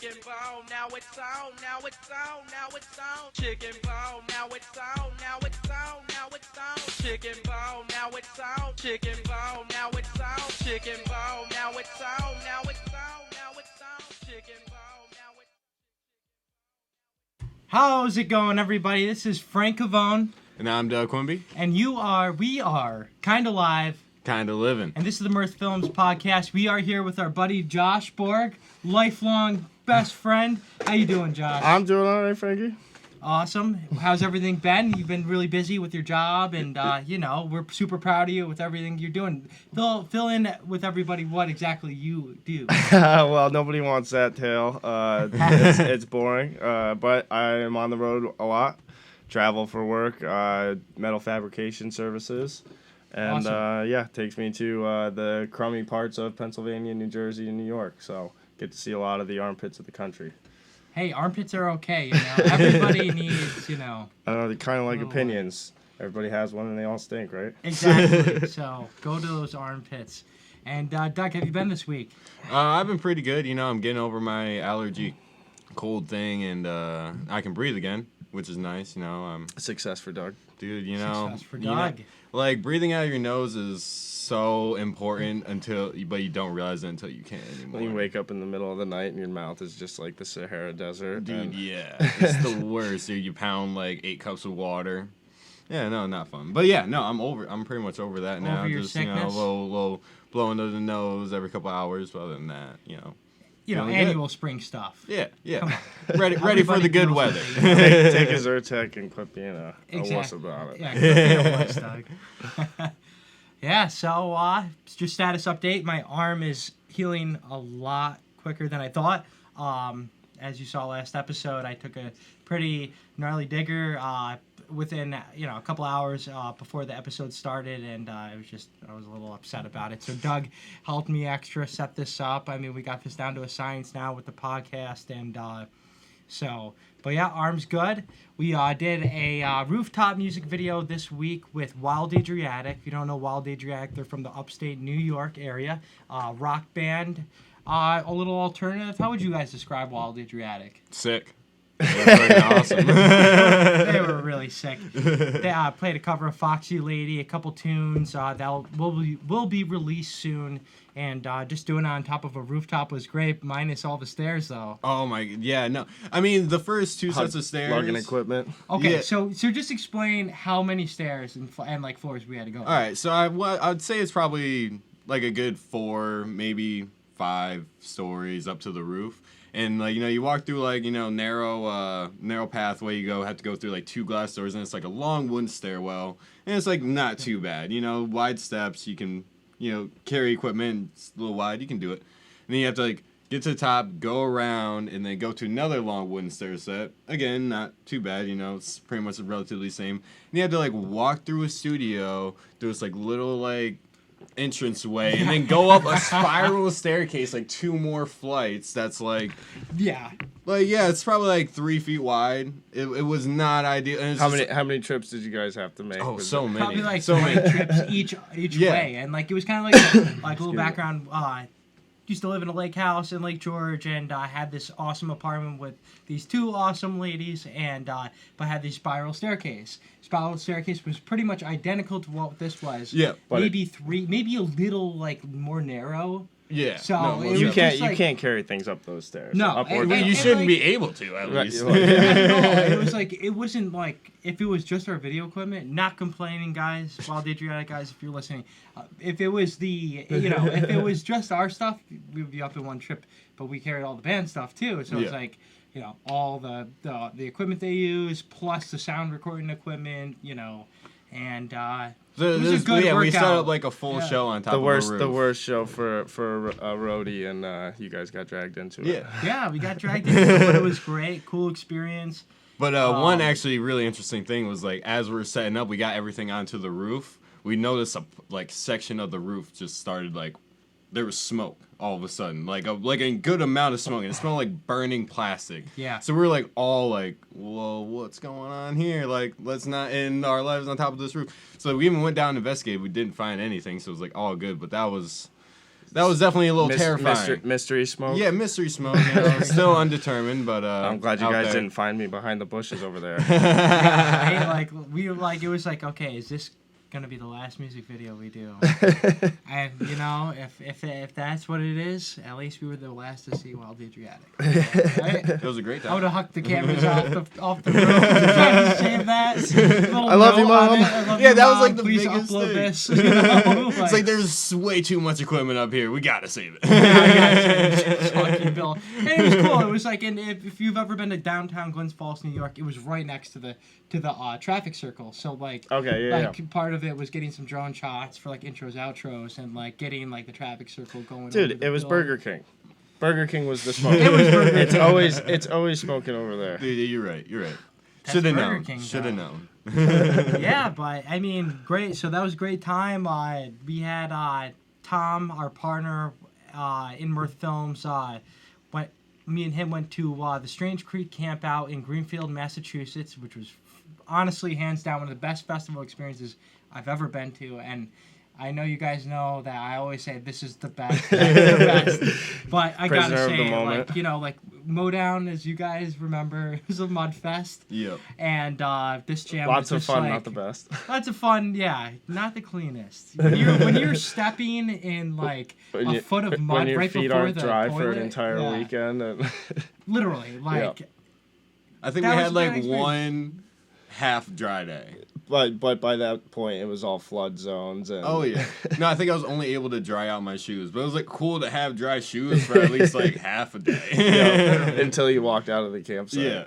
Chicken bone, now it's on, now it's on, now it's on. Chicken bone, now it's on, now it's on, now it's on. Chicken bone, now it's on. Chicken bone, now it's on. Chicken bone, now it's on, now it's on, now it's on. Chicken bone, now it's How's it going, everybody? This is Frank Cavone. And I'm Doug Quimby. And we are Kinda Live. Kinda Livin. And this is the Mirth Films podcast. We are here with our buddy Josh Borgh, lifelong best friend. How you doing, Josh? I'm doing all right, Frankie. Awesome. How's everything been? You've been really busy with your job, and we're super proud of you with everything you're doing. Fill in with everybody what exactly you do. Well, nobody wants that tale. It's boring, but I am on the road a lot. Travel for work, metal fabrication services, and Awesome. takes me to the crummy parts of Pennsylvania, New Jersey, and New York. So get to see a lot of the armpits of the country. Hey, armpits are okay, Everybody needs, I don't know, they're kind of like Oh. opinions. Everybody has one and they all stink, right? Exactly. So go to those armpits. And Doug, have you been this week? I've been pretty good. I'm getting over my allergy cold thing, and I can breathe again, which is nice. Success for Doug. Dude, Success for Doug. like breathing out of your nose is so important but you don't realize it until you can't anymore. When you wake up in the middle of the night and your mouth is just like the Sahara Desert. Dude, yeah, it's the worst. Dude, you pound like 8 cups of water. Yeah, no, not fun. But yeah, no, I'm pretty much over that now. Over your Just sickness? little blowing to the nose every couple hours. But other than that, Feeling annual spring stuff. Yeah. Come on. Ready for Everybody the good deals weather. with it, Take a Zyrtec and quit being a wuss Exactly. about it. Yeah, quit being a wuss, Doug. Yeah, so just status update. My arm is healing a lot quicker than I thought. As you saw last episode, I took a pretty gnarly digger within a couple hours before the episode started, and I was a little upset about it. So Doug helped me extra set this up. I mean, we got this down to a science now with the podcast, and but yeah, arm's good. We did a rooftop music video this week with Wild Adriatic. If you don't know Wild Adriatic, they're from the upstate New York area. Rock band, a little alternative. How would you guys describe Wild Adriatic? Sick. That's awesome. They were really sick. They played a cover of Foxy Lady, a couple tunes that will be released soon, and just doing it on top of a rooftop was great, minus all the stairs though. Oh my, yeah, no. I mean, the first 2 sets of stairs. Lugging equipment. Okay, Yeah. so just explain how many stairs and like floors we had to go. All right, so I'd say it's probably like a good 4, maybe 5 stories up to the roof. And you walk through narrow pathway. You have to go through like 2 glass doors, and it's like a long wooden stairwell, and it's like not too bad. Wide steps. You can carry equipment. It's a little wide. You can do it. And then you have to like get to the top, go around, and then go to another long wooden stair set. Again, not too bad. It's pretty much relatively the same. And you have to like walk through a studio through this like little like entranceway, and then go up a spiral staircase like 2 more flights. That's like it's probably like 3 feet wide. It was not ideal. And How many trips did you guys have to make? Oh, Was so it- many. Probably like so 20 many. trips each Yeah. way, and like it was kind of like a little background. Used to live in a lake house in Lake George, and I had this awesome apartment with these 2 awesome ladies, and but had this spiral staircase. Spiral staircase was pretty much identical to what this was. Yeah, but maybe a little like more narrow. Yeah. So no, it most You was definitely. can't just like- you can't carry things up those stairs. No, Up or and- Well, down. you shouldn't like- be able to, at Right, least. like- I don't know. It was like it wasn't like if it was just our video equipment. Not complaining, guys. Wild Adriatic guys, if you're listening, if it was if it was just our stuff, we would be up in one trip. But we carried all the band stuff too, so it's Yeah. like all the equipment they use plus the sound recording equipment, and it was a good we set workout. up like a full Yeah. show on top the of worst a roof. the worst show for a roadie, and you guys got dragged into it. Yeah. Yeah, we got dragged into it, but it was great, cool experience. But one actually really interesting thing was like as we were setting up, we got everything onto the roof. We noticed a section of the roof just started like there was smoke all of a sudden, like a good amount of smoke, and it smelled like burning plastic. Yeah. So we were like all like, whoa, what's going on here? Like, let's not end our lives on top of this roof. So we even went down and investigated. We didn't find anything, so it was like all good. But that was that was definitely a little terrifying. Mystery smoke. Yeah, mystery smoke. You know, still undetermined, but I'm glad you out guys there. didn't find me behind the bushes over there. Right? Like we were like, it was like, okay, is this gonna be the last music video we do? And you know, if that's what it is, at least we were the last to see Wild Adriatic. Right? It was a great I time. would have hucked the cameras off the room to try to save that. I love you, Mom. Yeah, that was like the Please biggest upload thing. this. You know? It's like there's way too much equipment up here. We gotta save it. Fucking Bill. And it was cool. It was like, and if you've ever been to downtown Glens Falls, New York, it was right next to the traffic circle. So like, Okay, yeah. part of it was getting some drone shots for like intros, outros, and like getting like the traffic circle going. over Dude, the it was bill. Burger King. Burger King was the smoke. It was Burger It's always smoking over there. Dude, you're right. That's Should have Burger known. King, Should have though. known. Yeah, but I mean, great. So that was a great time. We had Tom, our partner in Mirth Films. Me and him went to the Strange Creek Camp out in Greenfield, Massachusetts, which was honestly hands down one of the best festival experiences I've ever been to. And I know you guys know that I always say this is the best, that's the best. But I Prisoner gotta of the say, moment. like, you know, like Modown, as you guys remember, was a mud fest. Yep. And this jam Lots was of just fun, like, not the best. lots of fun, yeah. Not the cleanest. When you're stepping in like a foot of mud when your right feet before aren't the dry toilet, for an entire yeah. weekend. And Literally, like I think That we was had a like bad experience. one half dry day. but by that point, it was all flood zones. And Oh yeah. No, I think I was only able to dry out my shoes, but it was like cool to have dry shoes for at least like half a day. Yeah, until you walked out of the campsite. Yeah.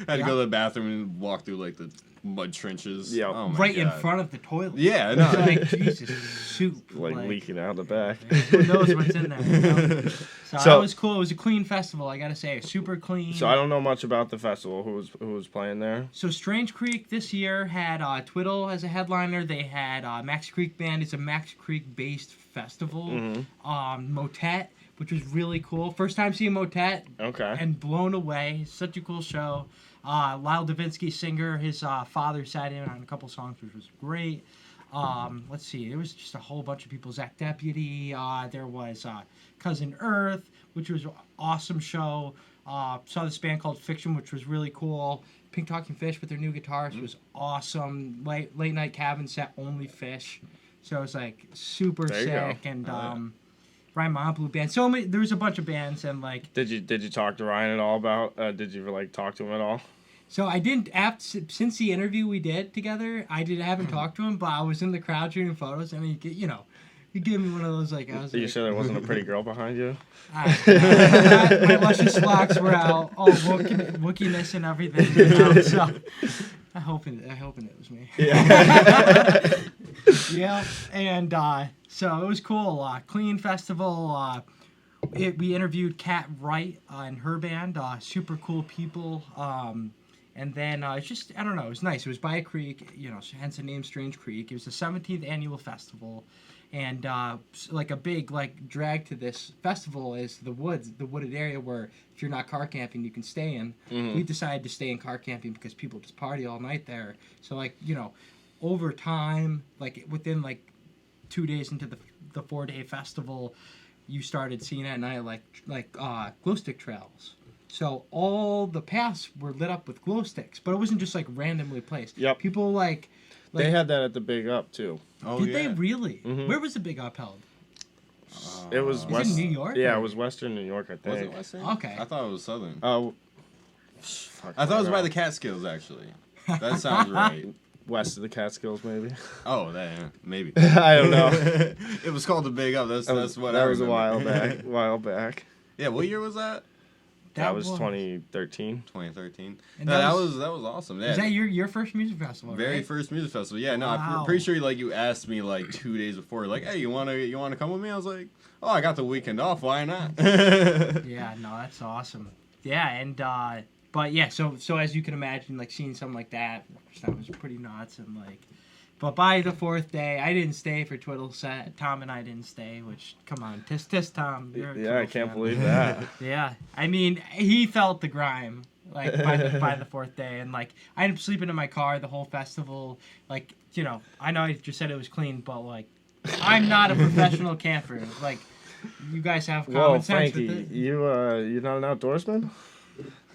Had to go to the bathroom and walk through like the mud trenches. Yep. Oh my right in God. front of the toilet. Yeah, no. Like Jesus, soup. Like leaking out the back. Who knows what's in there? You know? So that was cool. It was a clean festival, I gotta say, super clean. So I don't know much about the festival. Who was playing there? So Strange Creek this year had Twiddle as a headliner. They had Max Creek Band. It's a Max Creek based festival. Motet, which was really cool. First time seeing Motet. Okay. And blown away. Such a cool show. Lyle Davinsky, singer, his father sat in on a couple songs, which was great. Let's see, there was just a whole bunch of people. Zach Deputy, there was Cousin Earth, which was an awesome show. Saw this band called Fiction, which was really cool. Pink Talking Fish with their new guitarist was awesome. Late night cabin set, only Fish. So it was like super There you go. sick. And Ryan Blue Band. So many, there was a bunch of bands and like. Did you talk to Ryan at all about? Did you like talk to him at all? So I didn't since the interview we did together. Haven't talked to him, but I was in the crowd shooting photos, and he gave me one of those like. I was Are you like, sure there wasn't a pretty girl behind you? my luscious locks were out, all wookiness and everything. You know, so I hoping it was me. Yeah. Yeah, and so it was cool. Clean festival. We interviewed Kat Wright and her band. Super cool people. And then it's just, I don't know, it was nice. It was by a creek, you know, hence the name Strange Creek. It was the 17th annual festival. And like a big like drag to this festival is the wooded area where if you're not car camping, you can stay in. We decided to stay in car camping because people just party all night there. So like, you know, over time, like within like 2 days into the 4-day festival, you started seeing at night like glow stick trails. So all the paths were lit up with glow sticks, but it wasn't just like randomly placed. Yep. People like They had that at the Big Up too. Oh, did yeah. they really? Mhm. Where was the Big Up held? It was it West. New York, Yeah, or- it was Western New York, I Was think. it Western? Okay. I thought it was Southern. Fuck, I thought it was by know. the Catskills, actually. That sounds right. West of the Catskills, maybe. Oh, that maybe. I don't know. It was called the Big Up. That's what that I was a remember. while back. Yeah, what year was that? That was 2013. 2013. And No, that that was- was awesome. Yeah. Was that your first music festival? Very right? first music festival. Yeah, no, Wow. I'm pretty sure like you asked me like 2 days before, like, hey, you wanna come with me? I was like, oh, I got the weekend off. Why not? Yeah, no, that's awesome. Yeah, and but yeah, so as you can imagine, like seeing something like that was pretty nuts and like. But by the 4th day, I didn't stay for Twiddle set. Tom and I didn't stay, which, come on, tisk Tom. You're a Yeah, I Twiddle can't fan. believe that. Yeah, I mean, he felt the grime, like, by the 4th day. And, like, I ended up sleeping in my car the whole festival. Like, you know, I know I just said it was clean, but, like, I'm not a professional camper. Like, you guys have common Whoa, sense Frankie, with it. you're not an outdoorsman?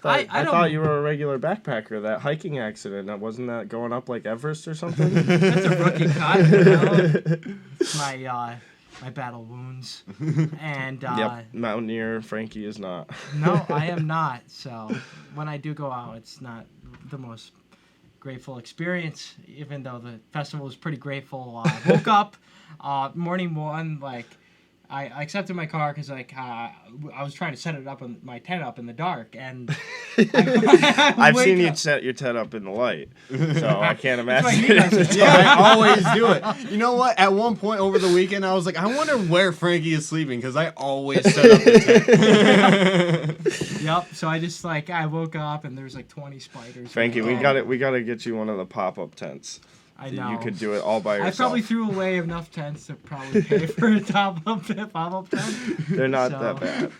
I I don't. thought you were a regular backpacker. That hiking accident, wasn't that going up like Everest or something? That's a rookie cut. You know? It's my battle wounds. And Yep, mountaineer Frankie is not. no, I am not. So when I do go out, it's not the most grateful experience. Even though the festival was pretty grateful. I woke up morning one, like I accepted my car because like I was trying to set it up in my tent up in the dark, and I've seen you up. set your tent up in the light, so I can't That's why imagine. you guys are Yeah, I always do it. You know what? At one point over the weekend, I was like, I wonder where Frankie is sleeping because I always set up the tent. Yep. So I just like I woke up and there's like 20 spiders. Frankie, we Oh, gotta get you one of the pop-up tents. I know. You could do it all by I yourself. probably threw away enough tents to probably pay for a pop-up tent. They're not So- that bad.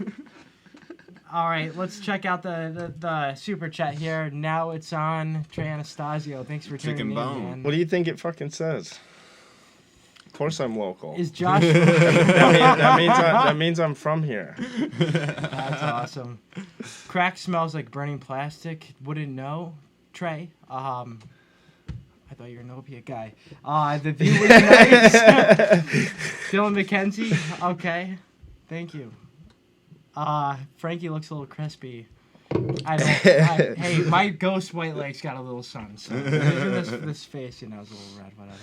All right, let's check out the super chat here. Now it's on. Trey Anastasio, thanks for tuning Chicken in, bone. man. What do you think it fucking says? Of course I'm local. Is Josh? that means I'm from here. That's awesome. Crack smells like burning plastic. Wouldn't know. Trey. I thought you were an opiate guy. The view was nice. Dylan McKenzie. Okay. Thank you. Frankie looks a little crispy. Hey, my ghost white leg's got a little sun, so this face, is a little red, whatever.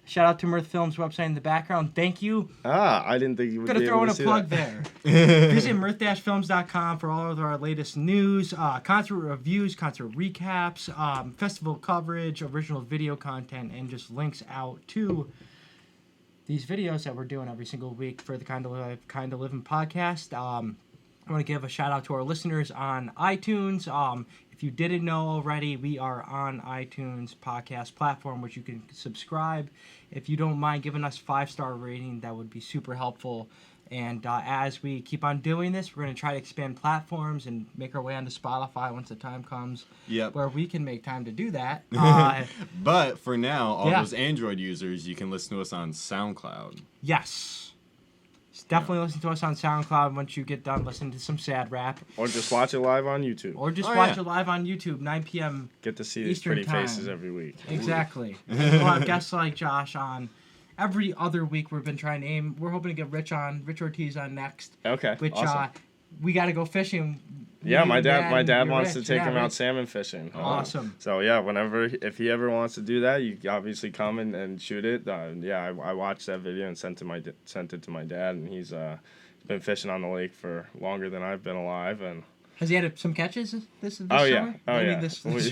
Shout out to Mirth Films website in the background. Thank you. I didn't think you would Gotta be throw able in to a see plug that. there. Visit mirth-films.com for all of our latest news, concert reviews, concert recaps, festival coverage, original video content, and just links out to these videos that we're doing every single week for the Kind of Livin podcast. I want to give a shout out to our listeners on iTunes. If you didn't know already, we are on iTunes podcast platform, which you can subscribe. If you don't mind giving us 5-star rating, that would be super helpful. And as we keep on doing this, we're going to try to expand platforms and make our way onto Spotify once the time comes. Yep. Where we can make time to do that. But for now, all Yeah. those Android users, you can listen to us on SoundCloud. Yes. Definitely listen to us on SoundCloud once you get done listening to some sad rap. Or just watch it live on YouTube. Or just Oh, watch yeah. it live on YouTube, 9 p.m. Get to see these Eastern pretty time. faces every week. Exactly. We'll have guests like Josh on every other week. We've been trying to aim. We're hoping to get Rich Ortiz on next. Okay, Which awesome. We got to go fishing. Yeah, You, my dad and wants Rich. to take Yeah, him out Rich. salmon fishing. Awesome. So yeah, if he ever wants to do that, you obviously come and shoot it. I watched that video and sent it to my dad, and he's been fishing on the lake for longer than I've been alive. And Has he had some catches this oh summer? yeah, Maybe yeah. this spring.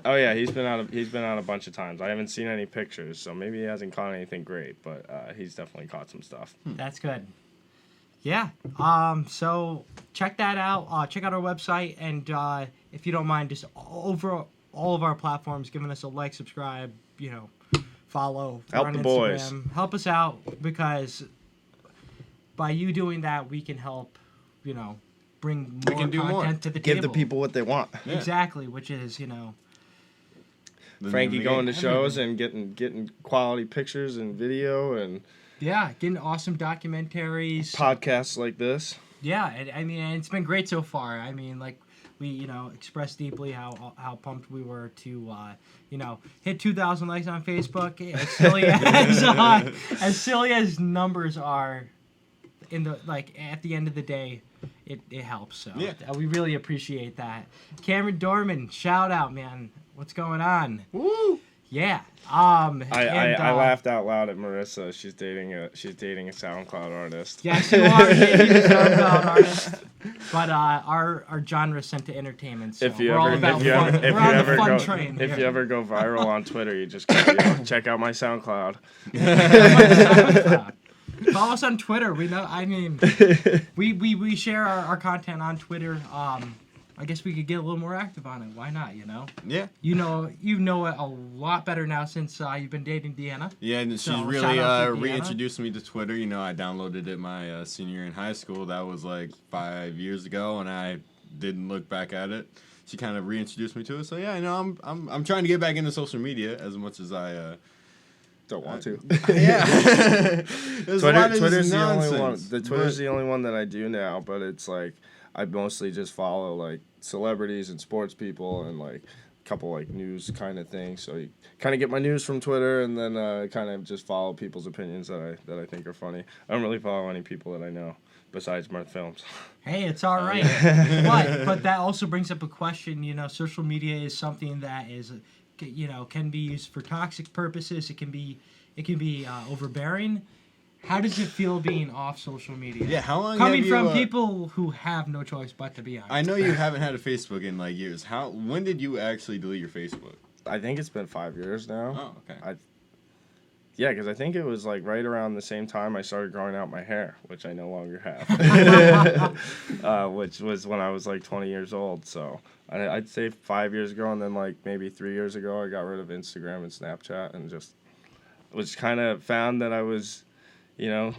Oh yeah, he's been out a bunch of times. I haven't seen any pictures, so maybe he hasn't caught anything great, but he's definitely caught some stuff. That's good. Yeah. So check that out. Check out our website, and if you don't mind, just over all of our platforms, giving us a like, subscribe, follow. We're Help on the boys. Instagram. Help us out, because by you doing that, we can help, bring more can do more. content to the Give table. the people what they want. Yeah. Exactly, which is, The Frankie name of the going to game. shows and getting quality pictures and video and yeah, getting awesome documentaries. podcasts like this. Yeah, and it's been great so far. I mean, like, we, expressed deeply how pumped we were to, hit 2,000 likes on Facebook. As silly as numbers are, at the end of the day, it helps. So Yeah. we really appreciate that. Cameron Dorman, shout out, man. What's going on? Woo! Yeah. I laughed out loud at Marissa. She's dating a SoundCloud artist. Yes, you are. He's a SoundCloud artist. But our genre is sent to entertainment. So If you we're all ever about if you fun. ever if We're you on the ever fun go train if here. you ever go viral on Twitter, you just go, check out my SoundCloud. Follow us on Twitter. We know. I mean, we share our content on Twitter. I guess we could get a little more active on it. Why not? Yeah. You know it a lot better now since you've been dating Deanna. Yeah, and she's So, really shout out to Deanna. reintroduced me to Twitter. I downloaded it my senior year in high school. That was like 5 years ago, and I didn't look back at it. She kind of reintroduced me to it. So yeah, I'm trying to get back into social media as much as I don't want to. Yeah. There's a lot of Twitter's the nonsense, only one. Twitter's but- the only one that I do now, but it's like I mostly just follow like celebrities and sports people and like a couple like news kind of things. So you kind of get my news from Twitter, and then kind of just follow people's opinions that I think are funny. I don't really follow any people that I know besides Mirth Films. Hey, it's all right. But that also brings up a question. You know, social media is something that is, you know, can be used for toxic purposes. It can be overbearing. How does it feel being off social media? Yeah, how long coming have you, from people who have no choice but to be on? I know you haven't had a Facebook in like years. When did you actually delete your Facebook? I think it's been 5 years now. Oh, okay. Yeah, because I think it was like right around the same time I started growing out my hair, which I no longer have, which was when I was like 20 years old. So I'd say 5 years ago, and then like maybe 3 years ago, I got rid of Instagram and Snapchat, and just was kind of found that I was, you know,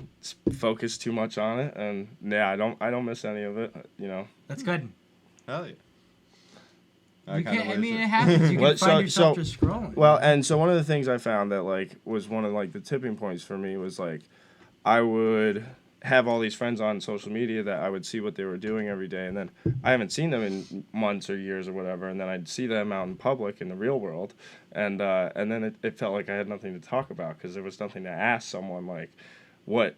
focused too much on it, and yeah, I don't miss any of it, you know. That's good. Hell yeah. You can't, I mean, it happens. You can find yourself just scrolling. Well, and so one of the things I found that like was one of like the tipping points for me was like I would have all these friends on social media that I would see what they were doing every day, and then I haven't seen them in months or years or whatever, and then I'd see them out in public in the real world, and then it felt like I had nothing to talk about because there was nothing to ask someone like, what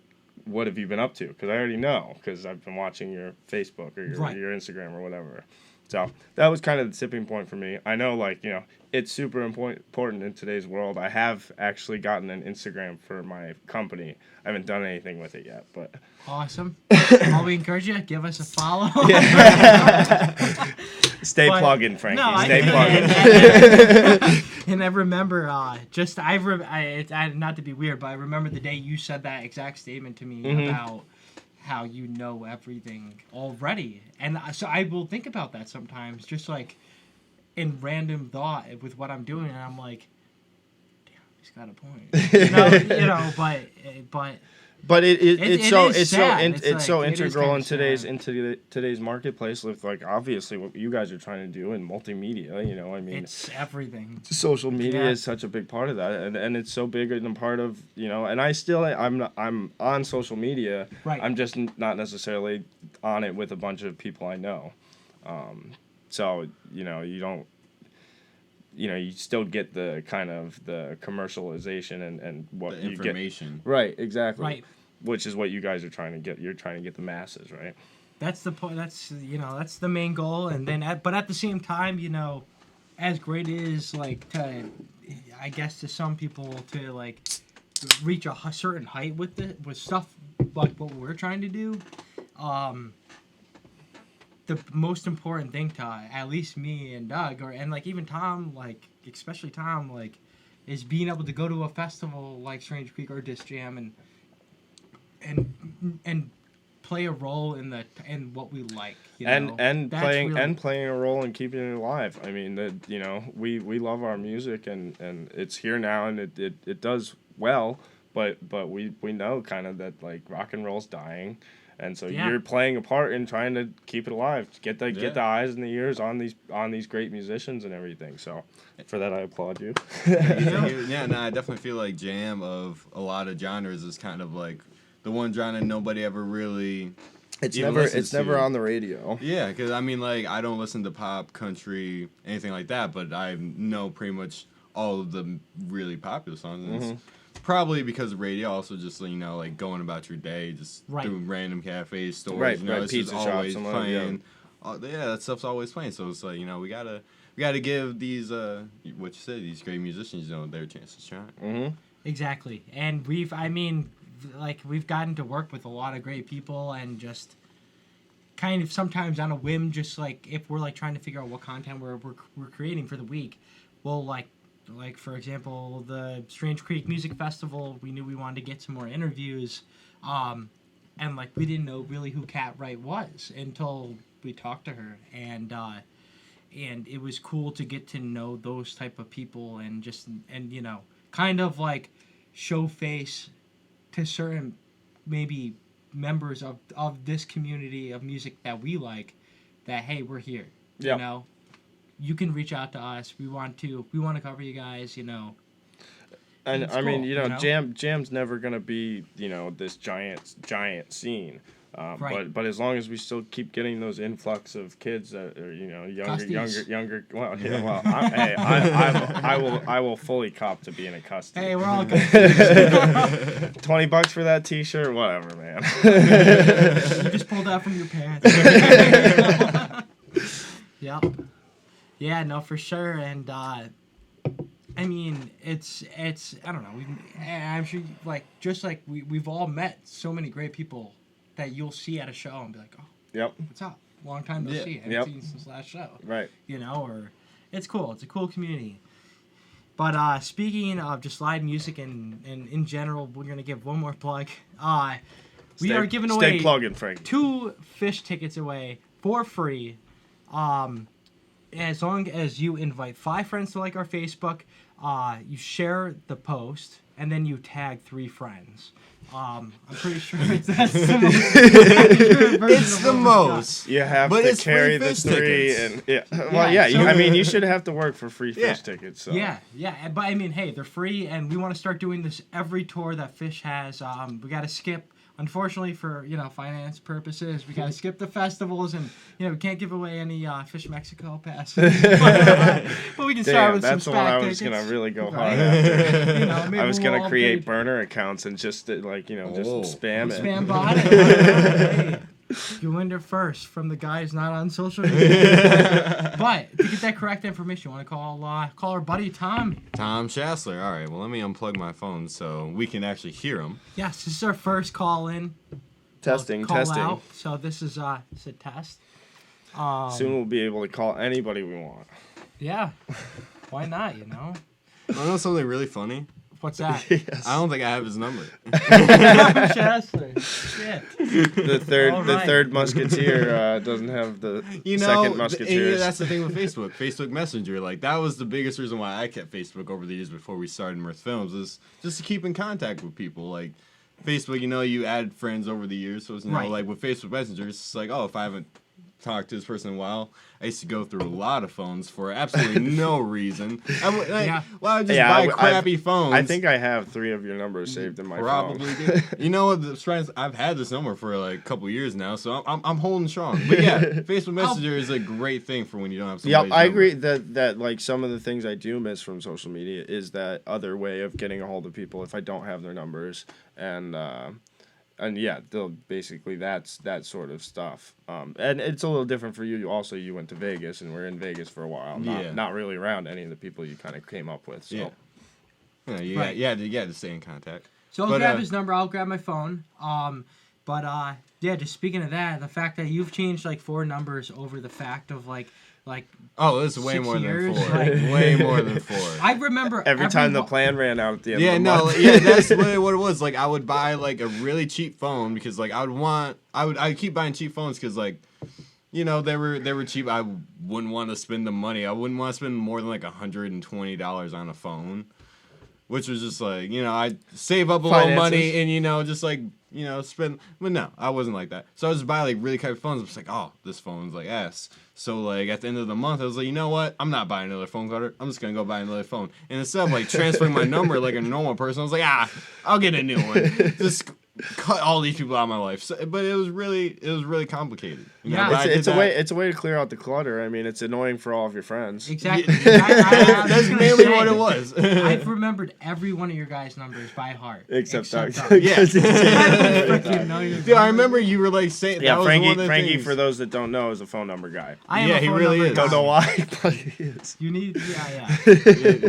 have you been up to? Because I already know because I've been watching your Facebook or your Instagram or whatever. So that was kind of the tipping point for me. I know, like, you know, it's super important in today's world. I have actually gotten an Instagram for my company. I haven't done anything with it yet, but... Awesome. All we encourage you, give us a follow. Stay plugging, Frankie. No, Stay plugging. And I remember, not to be weird, but I remember the day you said that exact statement to me about how you know everything already. And so I will think about that sometimes, just like in random thought with what I'm doing, and I'm like, damn, he's got a point. But it's so like, integral in sad. today's marketplace with like obviously what you guys are trying to do in multimedia, you know, I mean it's everything. Social media is such a big part of that, and it's so big in a part of, you know, and I'm on social media, right. I'm just not necessarily on it with a bunch of people I know, so you know you still get the kind of the commercialization and what the you information. Get. Right, exactly. Right. Which is what you guys are trying to get. You're trying to get the masses, right? That's the point. That's the main goal. And then, but at the same time, you know, as great it is, like to some people to like reach a certain height with stuff like what we're trying to do. The most important thing to at least me and Doug, and like even Tom, like especially Tom, like is being able to go to a festival like Strange Creek or Disc Jam and play a role in what we like, you know? and playing a role in keeping it alive. I mean, you know, we love our music and it's here now and it does well, but we know kind of that like rock and roll's dying. And so you're playing a part in trying to keep it alive, get the eyes and the ears on these great musicians and everything. So for that, I applaud you. Yeah, no, I definitely feel like jam of a lot of genres is kind of like the one genre nobody ever really. It's never on the radio. Yeah, because I mean, like I don't listen to pop, country, anything like that, but I know pretty much all of the really popular songs. And it's probably because of radio, also just, you know, like going about your day, just doing random cafes, stores, right, you know, it's pizza just shops, always playing. Yeah, that stuff's always playing. So it's like, you know, we gotta give these what you said, these great musicians, you know, their chance to shine. Mm-hmm. Exactly, and we've gotten to work with a lot of great people, and just kind of sometimes on a whim, just like if we're like trying to figure out what content we're creating for the week, we'll like for example the Strange Creek Music Festival, we knew we wanted to get some more interviews, and like we didn't know really who Kat Wright was until we talked to her, and it was cool to get to know those type of people and you know kind of like show face to certain maybe members of this community of music that we like, that hey, we're here. You know, you can reach out to us. We want to cover you guys, you know. And it's I mean, cool, you know, Jam's never gonna be, you know, this giant scene. Right. But as long as we still keep getting those influx of kids that are, you know, younger. Well, yeah. Well, I will fully cop to being a custody. Hey, we're all good. $20 for that T-shirt, whatever, man. You just pulled that from your pants. Yeah. Yeah, no, for sure. And I mean, it's I don't know. I'm sure we've all met so many great people that you'll see at a show and be like, oh, Yep. what's up? Long time no see. I haven't seen you since last show. Right. You know, or it's cool. It's a cool community. But speaking of just live music and in general, we're gonna give one more plug. We are giving away stay plugging, Frank. 2 fish tickets away for free. As long as you invite 5 friends to like our Facebook, you share the post, and then you tag 3 friends. I'm pretty sure that's the most accurate version It's of the what we've most. You have But to it's carry free the fish 3 tickets. and yeah. so- I mean, you should have to work for free Yeah. fish tickets. So. Yeah, but I mean, hey, they're free, and we want to start doing this every tour that Fish has. We got to skip, unfortunately, for finance purposes, we got to skip the festivals, and we can't give away any Fish Mexico passes. But we can start Damn, with that's some the one SPAC I was tickets. gonna really go hard Right. after. Maybe I was we'll gonna all create pay- burner accounts and just just spam it. Spam bot it. Hey, you learned it first from the guy who's not on social media. But to get that correct information, you want to call our buddy Tom. Tom Schassler. All right, well, let me unplug my phone so we can actually hear him. Yes, this is our first call in. Testing. Out. So this is it's a test. Soon we'll be able to call anybody we want. Yeah. Why not? I know something really funny. What's that? Yes. I don't think I have his number. Chester. Shit. The All the right. third Musketeer doesn't have the second Musketeers. That's the thing with Facebook Messenger. Like, that was the biggest reason why I kept Facebook over the years before we started Mirth Films, is just to keep in contact with people. Like, Facebook, you add friends over the years, so it's, Right. like with Facebook Messenger, it's just like, oh, if I haven't talked to this person in a while, I used to go through a lot of phones for absolutely no reason. I would just buy crappy phones. I think I have 3 of your numbers saved in my Probably phone. did. You know what? I've had this number for like a couple years now, so I'm holding strong. But yeah, Facebook Messenger is a great thing for when you don't have somebody's Yeah, I number. agree that like some of the things I do miss from social media is that other way of getting a hold of people if I don't have their numbers, and yeah, they'll basically that's that sort of stuff. And it's a little different for you. Also, you went to Vegas and we're in Vegas for a while, not really around any of the people you kind of came up with. So. Yeah, you Right. had to stay in contact. So I'll grab his number. I'll grab my phone. Yeah, just speaking of that, the fact that you've changed like 4 numbers over the fact of like Oh, this is way 6 more years, than 4. like- Way more than 4. I remember Every time the plan ran out at the end Yeah, of the no, month. yeah, that's really what it was. Like, I would buy like a really cheap phone because like I'd keep buying cheap phones because like, they were cheap. I wouldn't want to spend the money. I wouldn't want to spend more than like $120 on a phone, which was just like, I'd save up a little money and just like spend. But no, I wasn't like that. So I would just buy like really cheap phones. I was like, oh, this phone's like ass. So like at the end of the month, I was like, you know what? I'm not buying another phone card. I'm just gonna go buy another phone. And instead of like transferring my number like a normal person, I was like, I'll get a new one. Just cut all these people out of my life. So, but it was really complicated. Yeah. but I did It's a that. way. It's a way to clear out the clutter. I mean, it's annoying for all of your friends. exactly. That's That's mainly what it was. I've remembered every one of your guys' numbers by heart. Except Doug. Yeah. I don't freaking know your Dude, I numbers. remember you were like saying Yeah, that was one of the Frankie, things. for those that don't know, is a phone number guy. I am Yeah, a he phone really number is. guy. Don't know why, but he is. You need, yeah.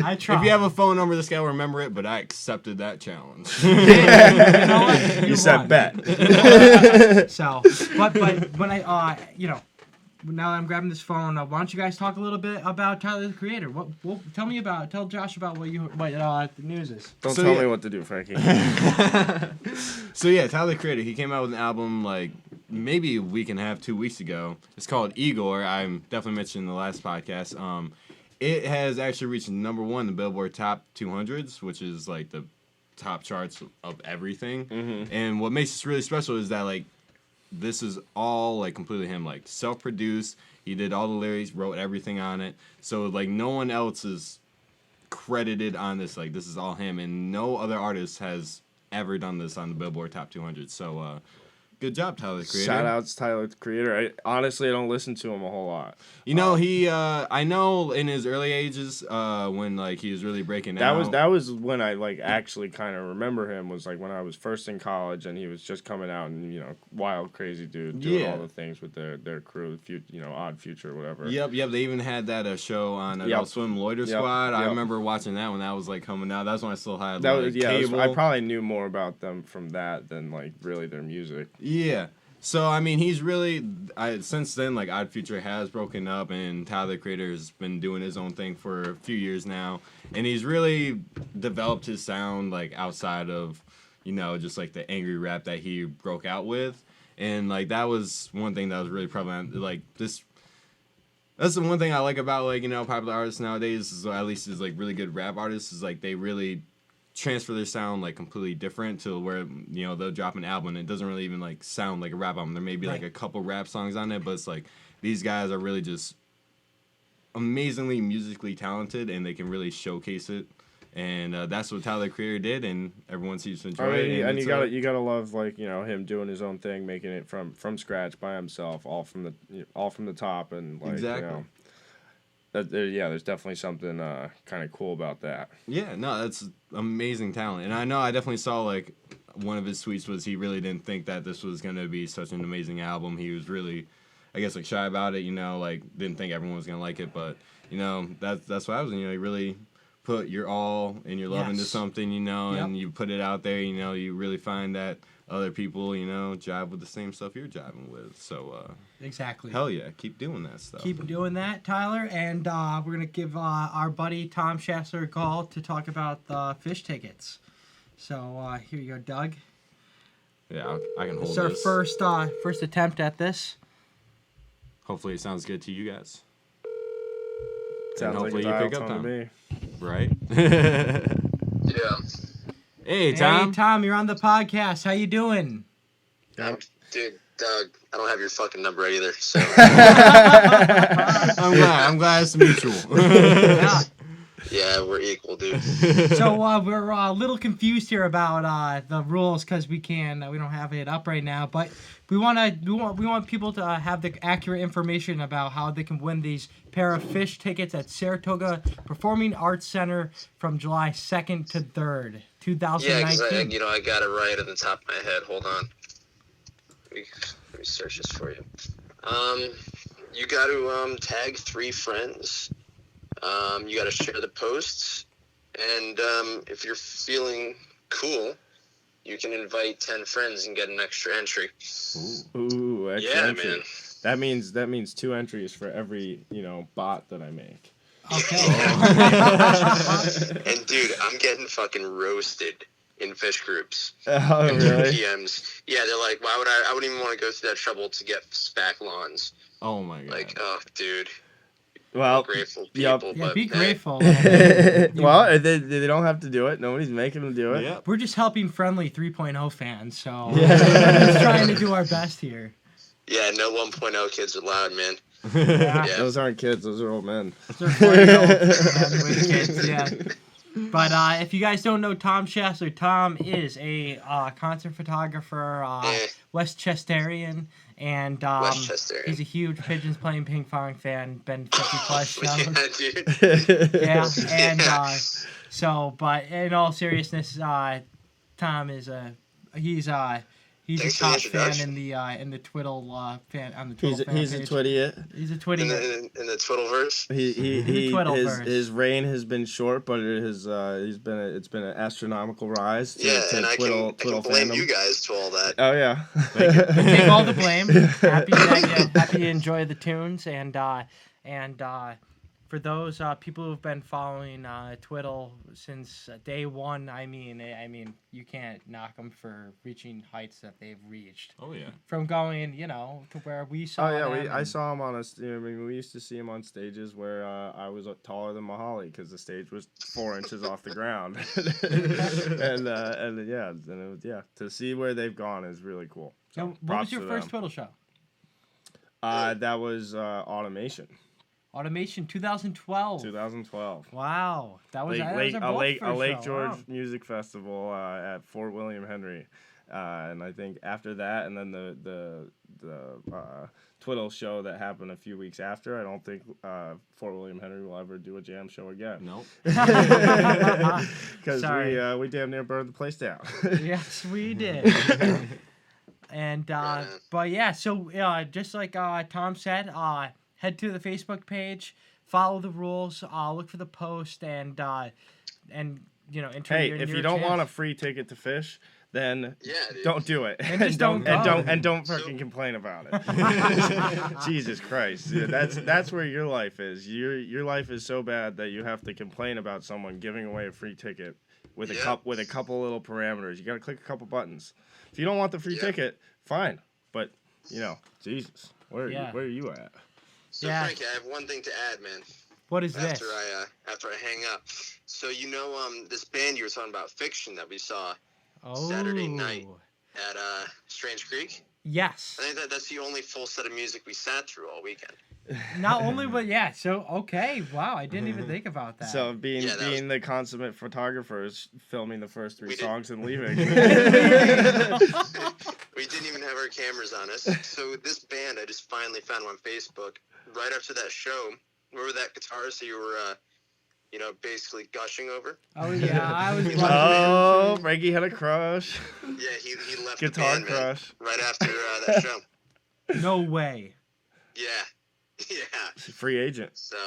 I try. If you have a phone number, this guy will remember it, but I accepted that challenge. You know what? You said won. bet. So, but when I, now that I'm grabbing this phone, why don't you guys talk a little bit about Tyler the Creator? Tell Josh about what the news is. Don't So, tell yeah. me what to do, Frankie. So yeah, Tyler the Creator, he came out with an album like maybe a week and a half, 2 weeks ago. It's called Igor. I'm definitely mentioned in the last podcast. It has actually reached number 1 in the Billboard Top 200s, which is like the top charts of everything. Mm-hmm. And what makes this really special is that like this is all like completely him, like self-produced. He did all the lyrics, wrote everything on it. So like no one else is credited on this. Like, this is all him, and no other artist has ever done this on the Billboard Top 200. So, good job, Tyler, the Creator. Shout outs Tyler, the Creator. I don't listen to him a whole lot. You know, he, I know in his early ages, when, like, he was really breaking out. That was when I, like, actually kind of remember him, was, like, when I was first in college, and he was just coming out, and, you know, wild, crazy dude, doing all the things with their crew, you know, Odd Future or whatever. Yep, they even had that show on Adult Swim, Loiter Squad. I remember watching that when that was, like, coming out. That's when I still had, cable. I probably knew more about them from that than, like, really their music. Yeah. So, I mean, he's really, since then, like, Odd Future has broken up, and Tyler, the Creator, has been doing his own thing for a few years now, and he's really developed his sound, like, outside of, you know, just, like, the angry rap that he broke out with, and, like, that was one thing that was really prevalent, like, that's the one thing I like about, like, you know, popular artists nowadays, is, at least is, like, really good rap artists, is, like, they really transfer their sound, like, completely different to where, you know, they'll drop an album and it doesn't really even, like, sound like a rap album. There may be, like, a couple rap songs on it, but it's, like, these guys are really just amazingly musically talented, and they can really showcase it. And that's what Tyler, the Creator, did, and everyone seems to enjoy it. And you gotta love, like, you know, him doing his own thing, making it from scratch by himself, all from the top, and, like, exactly. You know, there's definitely something kind of cool about that. Yeah, no, that's amazing talent. And I know I definitely saw, like, one of his tweets was he really didn't think that this was going to be such an amazing album. He was really, I guess, like, shy about it, you know, like, didn't think everyone was going to like it. But, you know, that's what I was, you know, you really put your all and your love into something, you know, and you put it out there, you know, you really find that other people, you know, jive with the same stuff you're jiving with. So, exactly. Hell yeah, keep doing that stuff. Keep doing that, Tyler. And we're going to give our buddy Tom Schassler a call to talk about the fish tickets. So, here you go, Doug. Yeah, I can hold It's this. our first attempt at this. Hopefully it sounds good to you guys. Sounds hopefully like you pick up to Tom. me. Right? Yeah. Hey, Tom. Hey, Tom, you're on the podcast. How you doing? Dude, Doug, I don't have your fucking number either, so. I'm glad it's mutual. Yeah. Yeah, we're equal, dude. So we're a little confused here about the rules because we don't have it up right now, but we want people to have the accurate information about how they can win these pair of fish tickets at Saratoga Performing Arts Center from July 2nd to 3rd, 2019. Yeah, because I got it right at the top of my head. Hold on. Let me search this for you. You got to tag 3 friends. You got to share the posts, and if you're feeling cool, you can invite 10 friends and get an extra entry. Ooh, extra yeah, entry. Man. That means 2 entries for every, you know, bot that I make. Okay. And dude, I'm getting fucking roasted in fish groups. Oh, and really? PMs. Yeah, they're like, why would I wouldn't even want to go through that trouble to get SPAC lawns. Oh my god. Like, oh, dude. Well, Grateful people. Yeah, but, be grateful. well, they don't have to do it. Nobody's making them do it. Yep. We're just helping friendly 3.0 fans, so Yeah. we're just trying to do our best here. Yeah, no 1.0 kids allowed, man. Yeah. Yeah. Those aren't kids. Those are old men. They're 40-year-old kids, yeah. But if you guys don't know Tom Schassler, Tom is a concert photographer, Westchesterian, and Westchesterian. he's a huge Pigeons Playing Ping Pong fan, been 50-plus shows. Yeah, dude. Yeah, and but in all seriousness, Tom is he's Thanks a for the top fan introduction. in the Twiddle fan on the Twiddle fan He's a page. twitty. He's a In Twitty. the Twiddleverse. His reign has been short, but it's been an astronomical rise. Yeah, and I can blame fandom. you guys to all that. Oh yeah. Take all the blame. Happy to enjoy the tunes, and for those people who've been following Twiddle since day one, I mean, you can't knock them for reaching heights that they've reached. Oh yeah. From going, to where we saw. Oh yeah, them I saw him on we used to see him on stages where I was taller than Mahali because the stage was 4 inches off the ground, and it was, to see where they've gone is really cool. So, What was your first Twiddle show? That was Automation. Automation 2012. 2012. Wow, that was Lake a Lake show. George Wow. Music Festival at Fort William Henry, and I think after that, and then the Twiddle show that happened a few weeks after. I don't think Fort William Henry will ever do a jam show again. Nope. Because Sorry. we damn near burned the place down. Yes, we did. And but yeah, so just like Tom said, head to the Facebook page, follow the rules, look for the post, and enter Hey, your if your you don't chance. want a free ticket to fish, then Yeah, dude. don't do it. And just don't go. and don't fucking complain about it. Jesus Christ, dude, that's where your life is. Your life is so bad that you have to complain about someone giving away a free ticket with a couple little parameters. You got to click a couple buttons. If you don't want the free ticket, fine. But Jesus, where are you at? So Yeah. Frankie, I have one thing to add, man. What is this? After I hang up. So this band you were talking about, Fiction, that we saw Oh. Saturday night at Strange Creek. Yes. I think that's the only full set of music we sat through all weekend. Not only, but yeah. So okay, wow, I didn't even think about that. So being that was- the consummate photographers, filming the first three We did- songs and leaving. We didn't even have our cameras on us. So this band, I just finally found them on Facebook right after that show. Remember that guitarist that you were, basically gushing over? Oh yeah, I was. Oh, Frankie had a crush. Yeah, he left Guitar the band, man, crush. right after that show. No way. Yeah. Yeah. Free agent. So,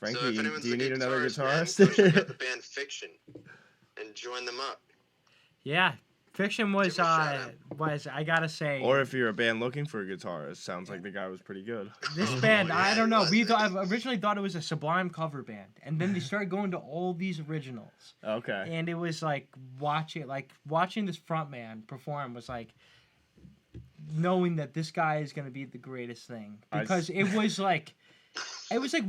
Frankie, if anyone's do you looking need another man, guitarist? go check out the band Fiction and join them up. Yeah, Fiction was Give 'em a shout I gotta say. Or if you're a band looking for a guitarist, sounds like the guy was pretty good. This band, yeah, I don't know. it was. I originally thought it was a Sublime cover band, and then they started going to all these originals, Okay. and it was like watching this front man perform was like knowing that this guy is gonna be the greatest thing, because it was like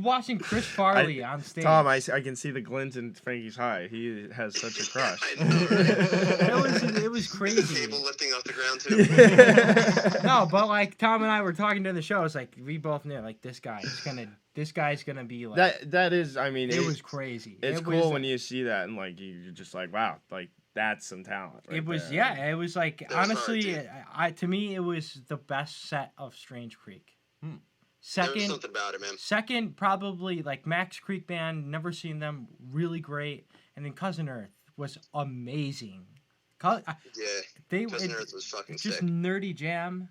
watching Chris Farley on stage. Tom, I can see the glint in Frankie's eye. He has such a crush. I know, right? it was The crazy. table lifting off the ground, too. No, but like Tom and I were talking during the show. It's like we both knew like this guy's gonna be like that is, I mean, it was crazy. It's It cool was, when you see that and like you're just like, wow, like that's some talent. Right it was there. It was like That was honestly, hard, to me it was the best set of Strange Creek. There was Second, something about it, man. second probably like Max Creek Band. Never seen them. Really great. And then Cousin Earth was amazing. Yeah. They Cousin Earth was fucking it's just sick. nerdy jam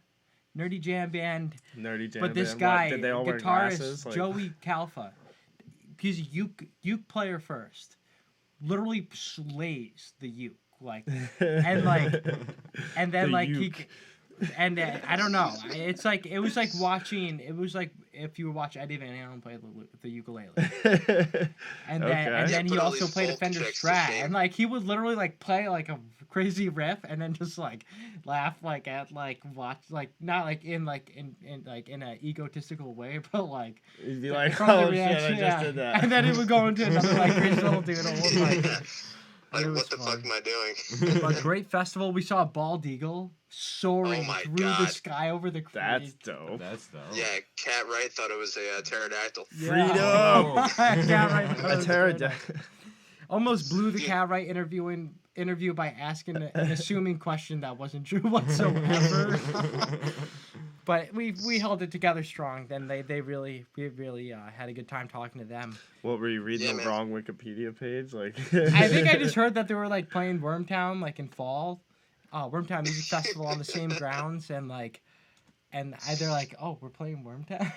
band. Nerdy jam. But this band. guy, What, did they all wear guitarist glasses? Like, Joey Calfa, he's a uke player first. Literally slays the uke, and then The he, uke. and I don't know. It was like watching. It was like if you watch Eddie Van Halen play the ukulele, and then he put all also these played a folk Fender chicks to Strat, shame. and he would literally play like a crazy riff, and then just laugh at watch not in an egotistical way, but You'd be like, from the oh shit, I reaction, just did that. and then it would go into another crazy little doodle. Like, it was what the fun. fuck am I doing? But great festival. We saw a bald eagle soaring Oh my through the God. sky over the creek. That's dope. That's dope. Yeah, Cat Wright thought it was a pterodactyl. Yeah. Freedom! Cat Wright A was pterodactyl. almost blew the Cat Wright interview by asking an assuming question that wasn't true whatsoever. But we held it together strong. Then we really had a good time talking to them. What were you reading Yeah, the man. wrong Wikipedia page? Like, I think I just heard that they were playing Wormtown in fall, Wormtown Music Festival on the same grounds, and they're like, oh, we're playing Wormtown.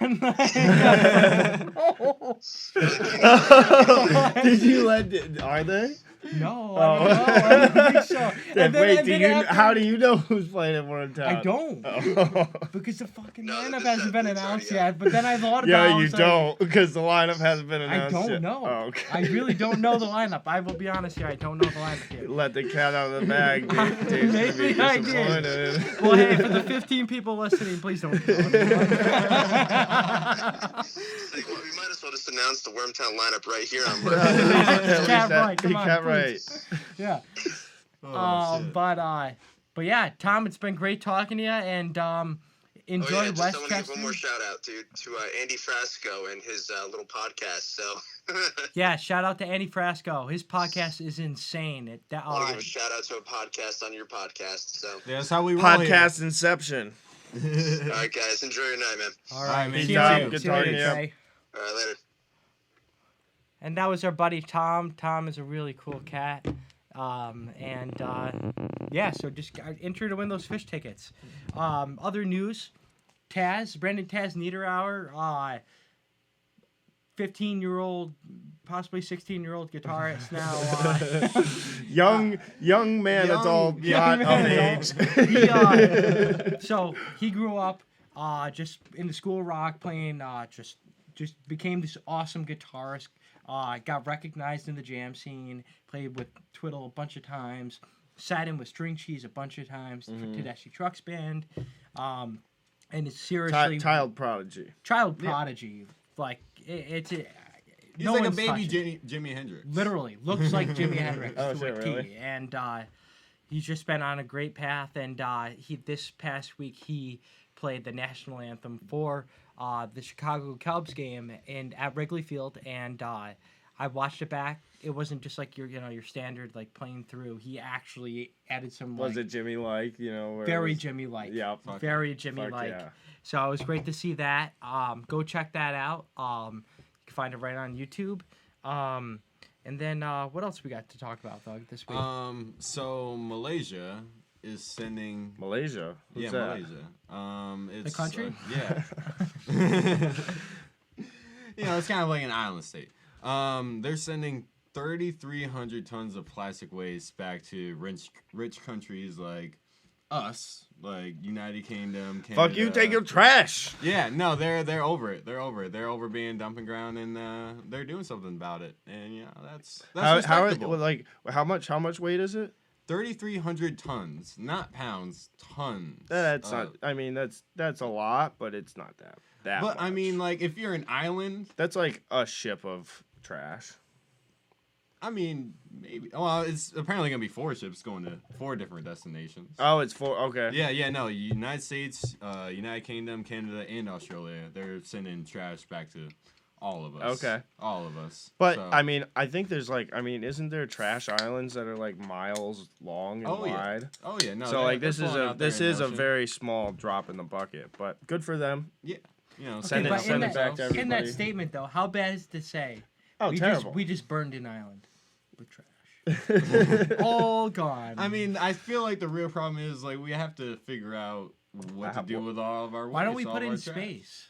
Did you let? Are they? No, Oh. I don't think so. And then How do you know who's playing at one time? I don't, Oh. because the fucking No, lineup this- hasn't been that's already announced out. yet. But then I thought about Yeah, it. I you was like, don't, because the lineup hasn't been I announced don't yet. know. Oh, okay. I really don't know the lineup. I will be honest here. I don't know the lineup yet. Let the cat out of the bag. Dave's gonna be Maybe I did. disappointed. Well, hey, for the 15 people listening, please don't. Like, well, we might as well just announce the Wormtown lineup right here on Cat Wright, come on, Cat please. Wright. Yeah. Oh, shit. But yeah, Tom, it's been great talking to you, and enjoy just I want to give Westchester. one more shout out, dude, to Andy Frasco and his little podcast. So. Yeah, shout out to Andy Frasco. His podcast is insane. I want to give a shout out to a podcast on your podcast. So. Yeah, that's how we roll Podcast Inception. All right, guys. Enjoy your night, man. All right, man. see you Tom, later. good See you later, talking to you. Trey. All right, later. And that was our buddy Tom. Tom is a really cool cat. Yeah, so just enter to win those fish tickets. Other news, Brandon Taz Niederauer, 15-year-old, possibly 16-year-old guitarist now. Young man adult, not of age. So he grew up just in the school rock playing, just became this awesome guitarist. Got recognized in the jam scene, played with Twiddle a bunch of times, sat in with String Cheese a bunch of times for Tedeschi Trucks Band, and it's seriously Child prodigy. prodigy. Like it's He's no like a one's baby touching. Jimi Hendrix. Literally looks like Jimi Hendrix Oh, to shit, a T. really? And he's just been on a great path. And this past week he played the national anthem for the Chicago Cubs game at Wrigley Field, and I watched it back. It wasn't just like your standard like playing through. He actually added some. Was it Jimmy like? Where Very it was, Jimmy like. Yeah, Very Jimmy fuck like. yeah. So it was great to see that. Go check that out. You can find it right on YouTube. And then what else we got to talk about, Doug, this week? So Malaysia is sending. Malaysia. Who's that? Malaysia. It's The country? Yeah. It's kind of like an island state. They're sending 3,300 tons of plastic waste back to rich countries like us, like United Kingdom, Canada. Fuck you! Take your trash. Yeah, no, they're over it. They're over being dumping ground, and they're doing something about it. And that's respectable. How much weight is it? 3,300 tons, not pounds, tons. That's not. I mean, that's a lot, but it's not that. But But I mean, like, if you're an island, that's like a ship of trash. I mean, maybe. Well, it's apparently gonna be 4 ships going to 4 different destinations. Oh, it's 4. Okay. Yeah, no. United States, United Kingdom, Canada, and Australia. They're sending trash back to all of us. Okay. All of us. But So- I mean, I think there's isn't there trash islands that are like miles long and wide? Oh yeah, no. So like this is a ocean. very small drop in the bucket, but good for them. Yeah. Send but it in back to everybody. In that statement, though, how bad is it to say? Oh, terrible. We just burned an island with trash. All gone. I mean, I feel like the real problem is like we have to figure out what to do with all of our waste. Why don't we all put of it our in trash. space?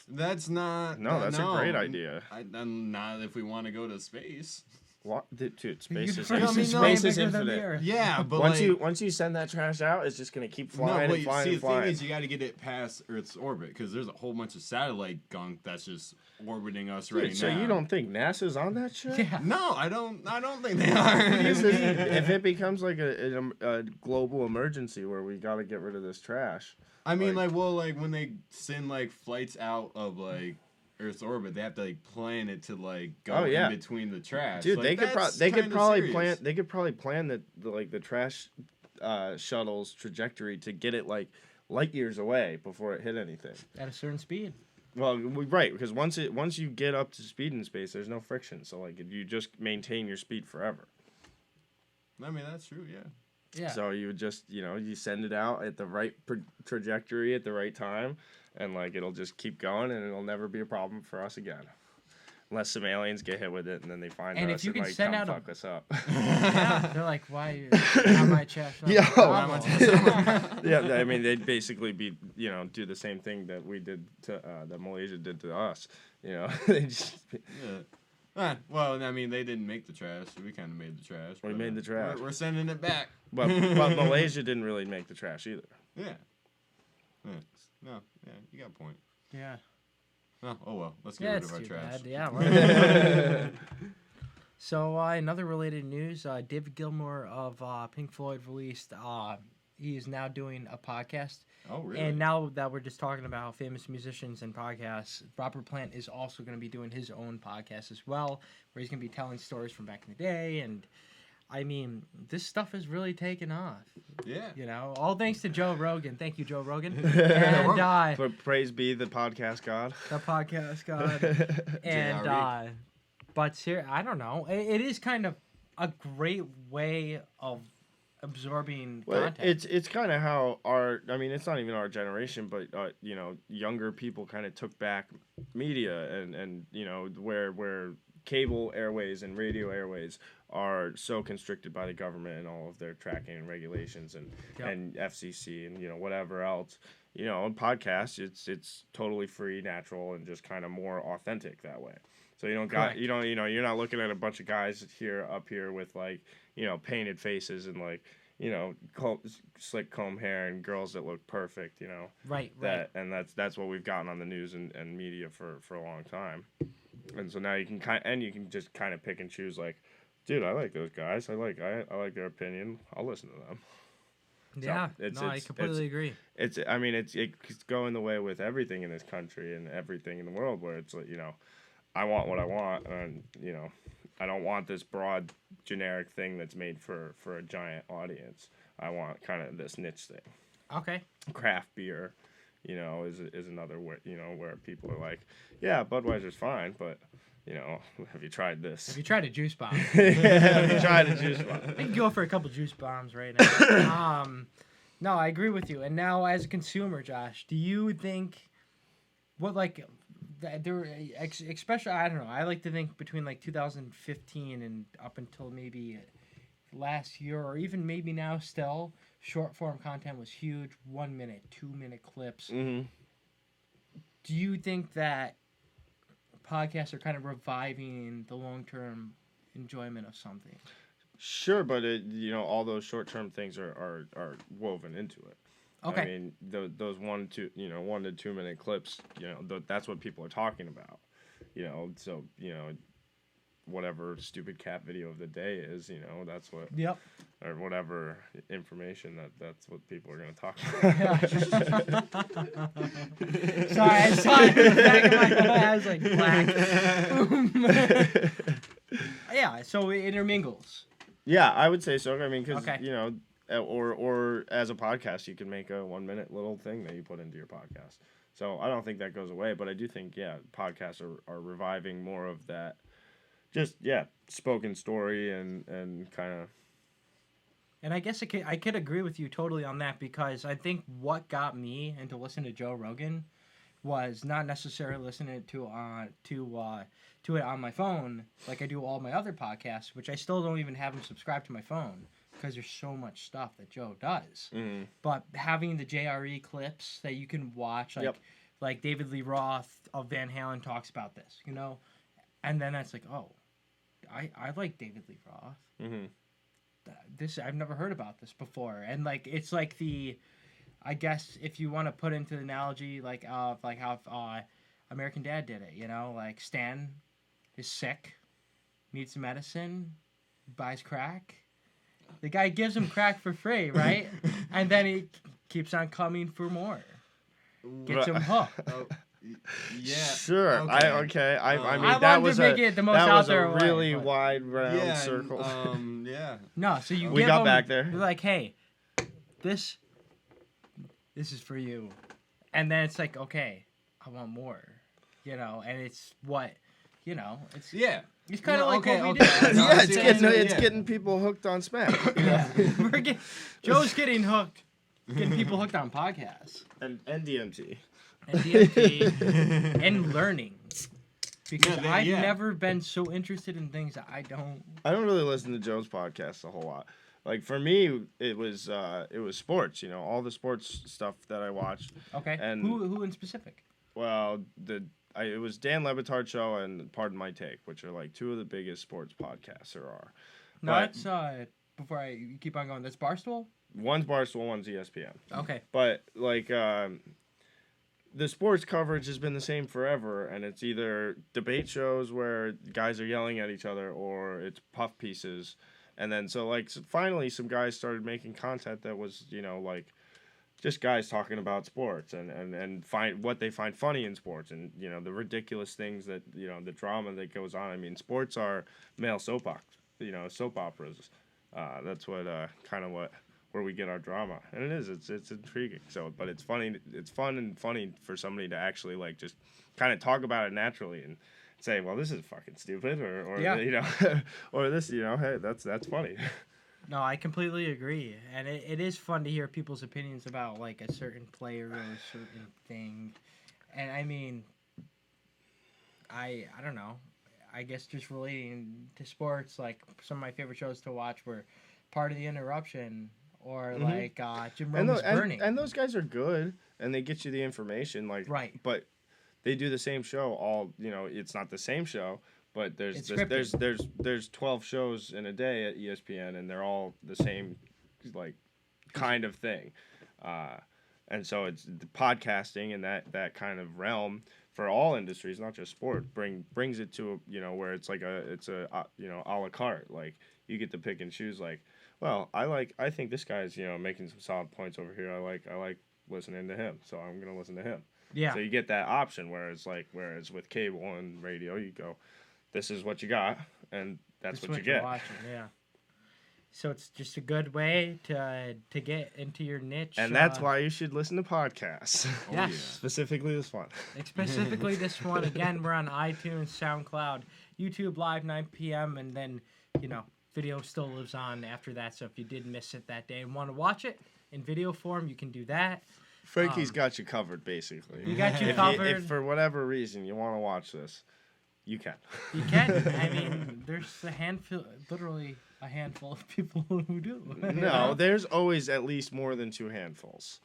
That's not. No, that's a great idea. Not if we want to go to space. What, dude? Space is Universe is space way is bigger than the infinite. Earth. Yeah, but Once you send that trash out, it's just gonna keep flying and flying see, and the flying. thing is, you got to get it past Earth's orbit because there's a whole bunch of satellite gunk that's just orbiting us right Dude, so now. you don't think NASA's on that shit? Yeah. No, I don't think they are. If it becomes like a global emergency where we got to get rid of this trash. I mean, like when they send like flights out of like Earth's orbit, they have to like plan it to like go in between the trash. Dude, like, they could probably serious. plan the trash shuttle's trajectory to get it like light years away before it hit anything. At a certain speed. Well, right, because once you get up to speed in space, there's no friction, so like you just maintain your speed forever. I mean, that's true. Yeah. Yeah. So you would just you send it out at the right trajectory at the right time, and like it'll just keep going, and it'll never be a problem for us again, unless some aliens get hit with it and then they find And us if you and can like send come out fuck us up. Yeah, they're like, why? How my trash? Yeah. Oh. Yeah, I mean they'd basically be do the same thing that we did to that Malaysia did to us. They just. Yeah. Well, I mean, they didn't make the trash. We kind of made the trash. We made the trash. We're sending it back. But Malaysia didn't really make the trash either. Yeah. No. Yeah. You got a point. Yeah. Oh well. Let's get rid of our trash. Bad. Yeah. So another related news: David Gilmour of Pink Floyd released. He is now doing a podcast. Oh really? And now that we're just talking about famous musicians and podcasts, Robert Plant is also going to be doing his own podcast as well, where he's going to be telling stories from back in the day. And I mean, this stuff is really taken off. Yeah. You know, all thanks to Joe Rogan. Thank you, Joe Rogan. And But praise be the podcast god. the podcast god. And JRE. but here, I don't know. It is kind of a great way of absorbing content. It's kind of how it's not even our generation, but younger people kind of took back media and where cable airways and radio airways are so constricted by the government and all of their tracking and regulations and FCC and whatever else. On podcasts, it's totally free, natural, and just kind of more authentic that way. So you're not looking at a bunch of guys up here with like painted faces and like slick comb hair and girls that look perfect. Right. And that's what we've gotten on the news and media for a long time. And so now you can just kind of pick and choose like, dude, I like those guys. I like their opinion. I'll listen to them. Yeah, I completely agree. It's going the way with everything in this country and everything in the world where it's like, I want what I want, and I don't want this broad generic thing that's made for a giant audience. I want kind of this niche thing. Okay. Craft beer, is another where people are like, yeah, Budweiser's fine, but have you tried this? Have you tried a juice bomb? Have you tried a juice bomb? I can go for a couple juice bombs right now. No, I agree with you. And now, as a consumer, Josh, do you think especially, I don't know, I like to think between like 2015 and up until maybe last year, or even maybe now still, short form content was huge. 1 minute, 2 minute clips. Mm-hmm. Do you think that podcasts are kind of reviving the long-term enjoyment of something? Sure, but all those short-term things are woven into it. Okay. I mean, those 1 to 2 minute clips, that's what people are talking about. So whatever stupid cat video of the day is, that's what. Yep. Or whatever information that's what people are going to talk about. Sorry, I saw it in the back of my head. I was like, black. Yeah, so it intermingles. Yeah, I would say so. I mean, because, Okay. or as a podcast, you can make a 1 minute little thing that you put into your podcast. So I don't think that goes away, but I do think, podcasts are reviving more of that, just, spoken story and kind of. And I guess I could agree with you totally on that, because I think what got me into listening to Joe Rogan was not necessarily listening to it on my phone like I do all my other podcasts, which I still don't even have them subscribed to my phone because there's so much stuff that Joe does. Mm-hmm. But having the JRE clips that you can watch, like David Lee Roth of Van Halen talks about this, and then that's like, oh, I like David Lee Roth. Mm-hmm. This I've never heard about this before, and like it's like I guess if you want to put into the analogy like how American Dad did it, like Stan is sick, needs some medicine, buys crack, the guy gives him crack for free, right? And then he keeps on coming for more, gets him hooked. Yeah. Sure. Okay. I mean, I that wanted was to make it the most that out was there a way, really but- wide round Yeah. circle. Yeah. No, so you We give got them, back there. You're like, hey, this is for you, and then it's like, okay, I want more, and it's what, it's Yeah. it's kind of like okay, what we okay. did. No, Yeah, it's it's getting people hooked on Smack. Joe's getting hooked, getting people hooked on podcasts and DMT. and DMT and learning. Because Yeah, I've yeah. never been so interested in things that I don't. I don't really listen to Joe's podcast a whole lot. Like for me, it was sports. All the sports stuff that I watched. Okay. And Who in specific? well, it was Dan Le Batard show and Pardon My Take, which are like two of the biggest sports podcasts there are. No, But- that's before I keep on going. That's Barstool. One's Barstool, one's ESPN. Okay. But like the sports coverage has been the same forever, and it's either debate shows where guys are yelling at each other, or it's puff pieces. And then finally some guys started making content that was like just guys talking about sports and find what they find funny in sports, and the ridiculous things that the drama that goes on. I mean, sports are male soap operas. That's what kind of where we get our drama, and it is. It's intriguing. So, but it's funny. It's fun and funny for somebody to actually like just kind of talk about it naturally and say, well, this is fucking stupid, or you know, or this, you know, hey, that's funny. No, I completely agree, and it is fun to hear people's opinions about like a certain player or a certain thing, and I mean, I don't know, I guess just relating to sports, like some of my favorite shows to watch were Part of the Interruption or like Jim Rome's Burning, and those guys are good, and they get you the information, like right, but they do the same show all, you know, it's not the same show. But there's 12 shows in a day at ESPN, and they're all the same, like, kind of thing, and so it's the podcasting and that kind of realm for all industries, not just sport. Brings it to you know where it's like you know, a la carte. Like you get to pick and choose. Like, well, I think this guy's, you know, making some solid points over here. I like listening to him, so I'm gonna listen to him. Yeah. So you get that option. Whereas with cable and radio, you go, this is what you got, and that's what you get. Watching, yeah. So it's just a good way to get into your niche. And that's why you should listen to podcasts. Yes. Yeah. Specifically this one. Specifically this one. Again, we're on iTunes, SoundCloud, YouTube Live, 9 p.m., and then, you know, video still lives on after that. So if you did miss it that day and want to watch it in video form, you can do that. Frankie's got you covered, basically. You got you covered. If for whatever reason you want to watch this, you can. You can. I mean, there's literally a handful of people who do. No, there's always at least more than 2 handfuls.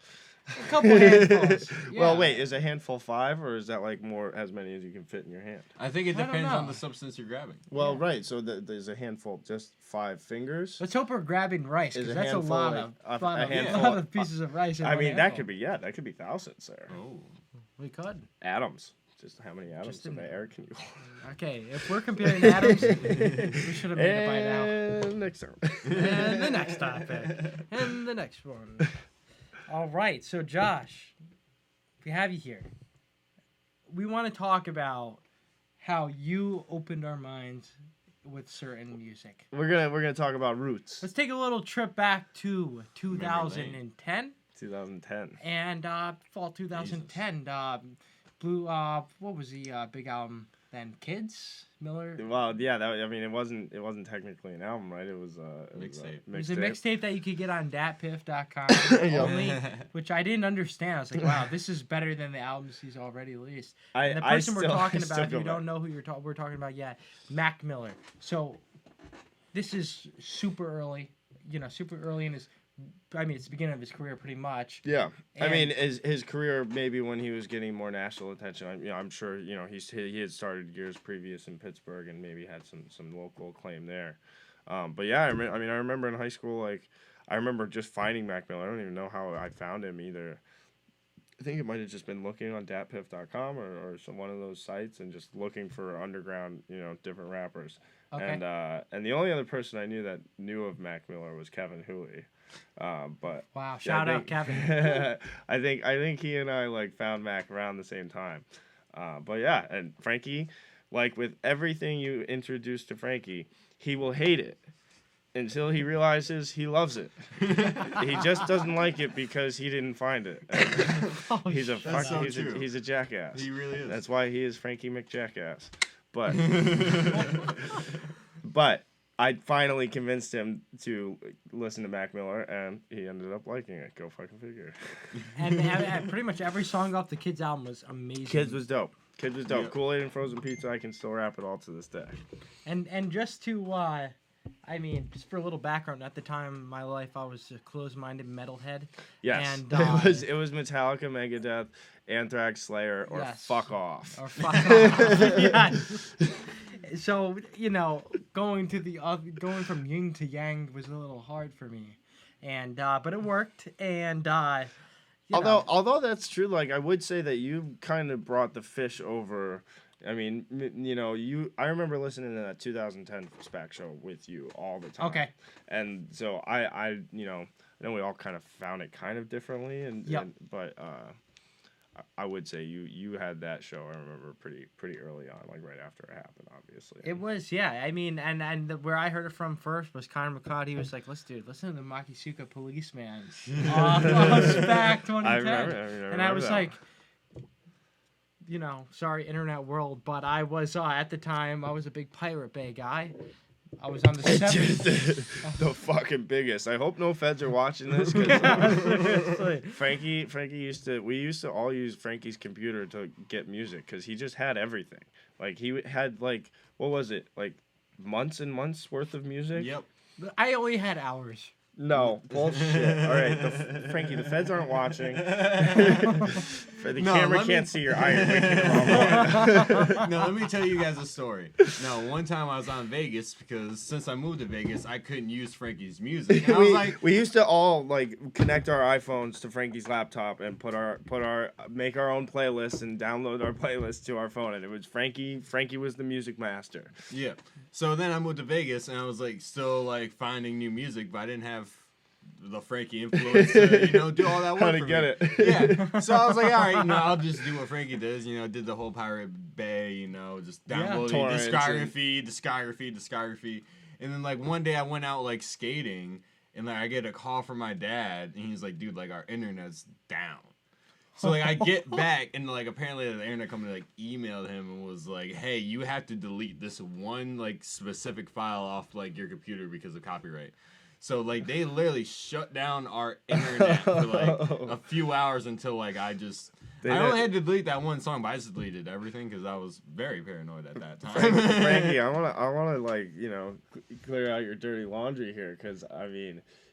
A couple handfuls. Yeah. Well, wait, is a handful 5, or is that like more as many as you can fit in your hand? I think it I don't depends on know. the substance you're grabbing. Well, right. So there's a handful, just 5 fingers. Let's hope we're grabbing rice, Is because a that's a handful lot like of a handful lot of pieces of rice. In I one mean, that handful. could be thousands there. Oh. We could. Atoms. Just how many atoms Just of in- air can you? Okay, if we're comparing atoms, we should have made it by now. And next time. And the next topic. And the next one. All right, so Josh, we have you here. We want to talk about how you opened our minds with certain music. We're gonna talk about roots. Let's take a little trip back to 2010 2010. and fall 2010. Blue. What was the big album then? Kids. Miller. Well, yeah. I mean, it wasn't technically an album, right? It was Mixtape. It was a mixtape that you could get on datpiff.com only, which I didn't understand. I was like, wow, this is better than the albums he's already released. And the person we're talking about, if you don't know who we're talking about yet, Mac Miller. So this is super early in his, I mean, it's the beginning of his career pretty much. Yeah, I And- mean, his career maybe when he was getting more national attention. I'm sure he had started years previous in Pittsburgh and maybe had some local acclaim there. But yeah, I remember in high school, like I remember just finding Mac Miller. I don't even know how I found him either. I think it might have just been looking on datpiff.com or one of those sites and just looking for underground, different rappers. Okay. And the only other person I knew that knew of Mac Miller was Kevin Hooley. But Wow! yeah, Shout out Kevin. I think he and I like found Mac around the same time. But yeah, and Frankie, like with everything you introduce to Frankie, he will hate it until he realizes he loves it. He just doesn't like it because he didn't find it. He's a That's so he's true. a jackass. He really is. That's why he is Frankie McJackass. But but I finally convinced him to listen to Mac Miller, and he ended up liking it. Go fucking figure. and pretty much every song off the Kids album was amazing. Kids was dope. Yeah. Kool-Aid and frozen pizza. I can still rap it all to this day. And just to, I mean, just for a little background, at the time in my life, I was a closed-minded metalhead. Yes, And, it was Metallica, Megadeth, Anthrax, Slayer, or Yes. fuck off. Or fuck off. Yes. So, going from yin to yang was a little hard for me. And, but it worked. And, Although that's true, like I would say that you kind of brought the fish over. I mean, I remember listening to that 2010 SPAC show with you all the time. Okay. And so I know we all kind of found it kind of differently, Yep. but I would say you had that show. I remember pretty early on, like right after it happened. Obviously, It was, yeah. I mean, where I heard it from first was Connor McCloud. He was like, listen to the Makisuka Policeman. Back 2010. I remember and I was that like, sorry, internet world, but I was, at the time, I was a big Pirate Bay guy. I was on the 7th. the fucking biggest. I hope no feds are watching this. Frankie we used to all use Frankie's computer to get music because he just had everything. Like he had like, what was it? Like months and months worth of music. Yep. I only had hours. No, bullshit. All right, Frankie, the feds aren't watching. The camera can't see your eye. No, let me tell you guys a story. No, one time I was on Vegas because since I moved to Vegas, I couldn't use Frankie's music. And I was like, we used to all like connect our iPhones to Frankie's laptop and make our own playlists and download our playlists to our phone, and it was Frankie. Frankie was the music master. yeah. So then I moved to Vegas and I was like still like finding new music, but I didn't have the Frankie influence to, do all that work How to for get me. it. Yeah. So I was like, all right, I'll just do what Frankie does, did the whole Pirate Bay, just downloading discography. And then like one day I went out like skating and like I get a call from my dad and he's like, dude, like our internet's down. So like I get back and like apparently the internet company like emailed him and was like, hey, you have to delete this one like specific file off like your computer because of copyright. So like they literally shut down our internet for like a few hours until like I only had to delete that one song, but I just deleted everything because I was very paranoid at that time. Frankie, I wanna like clear out your dirty laundry here because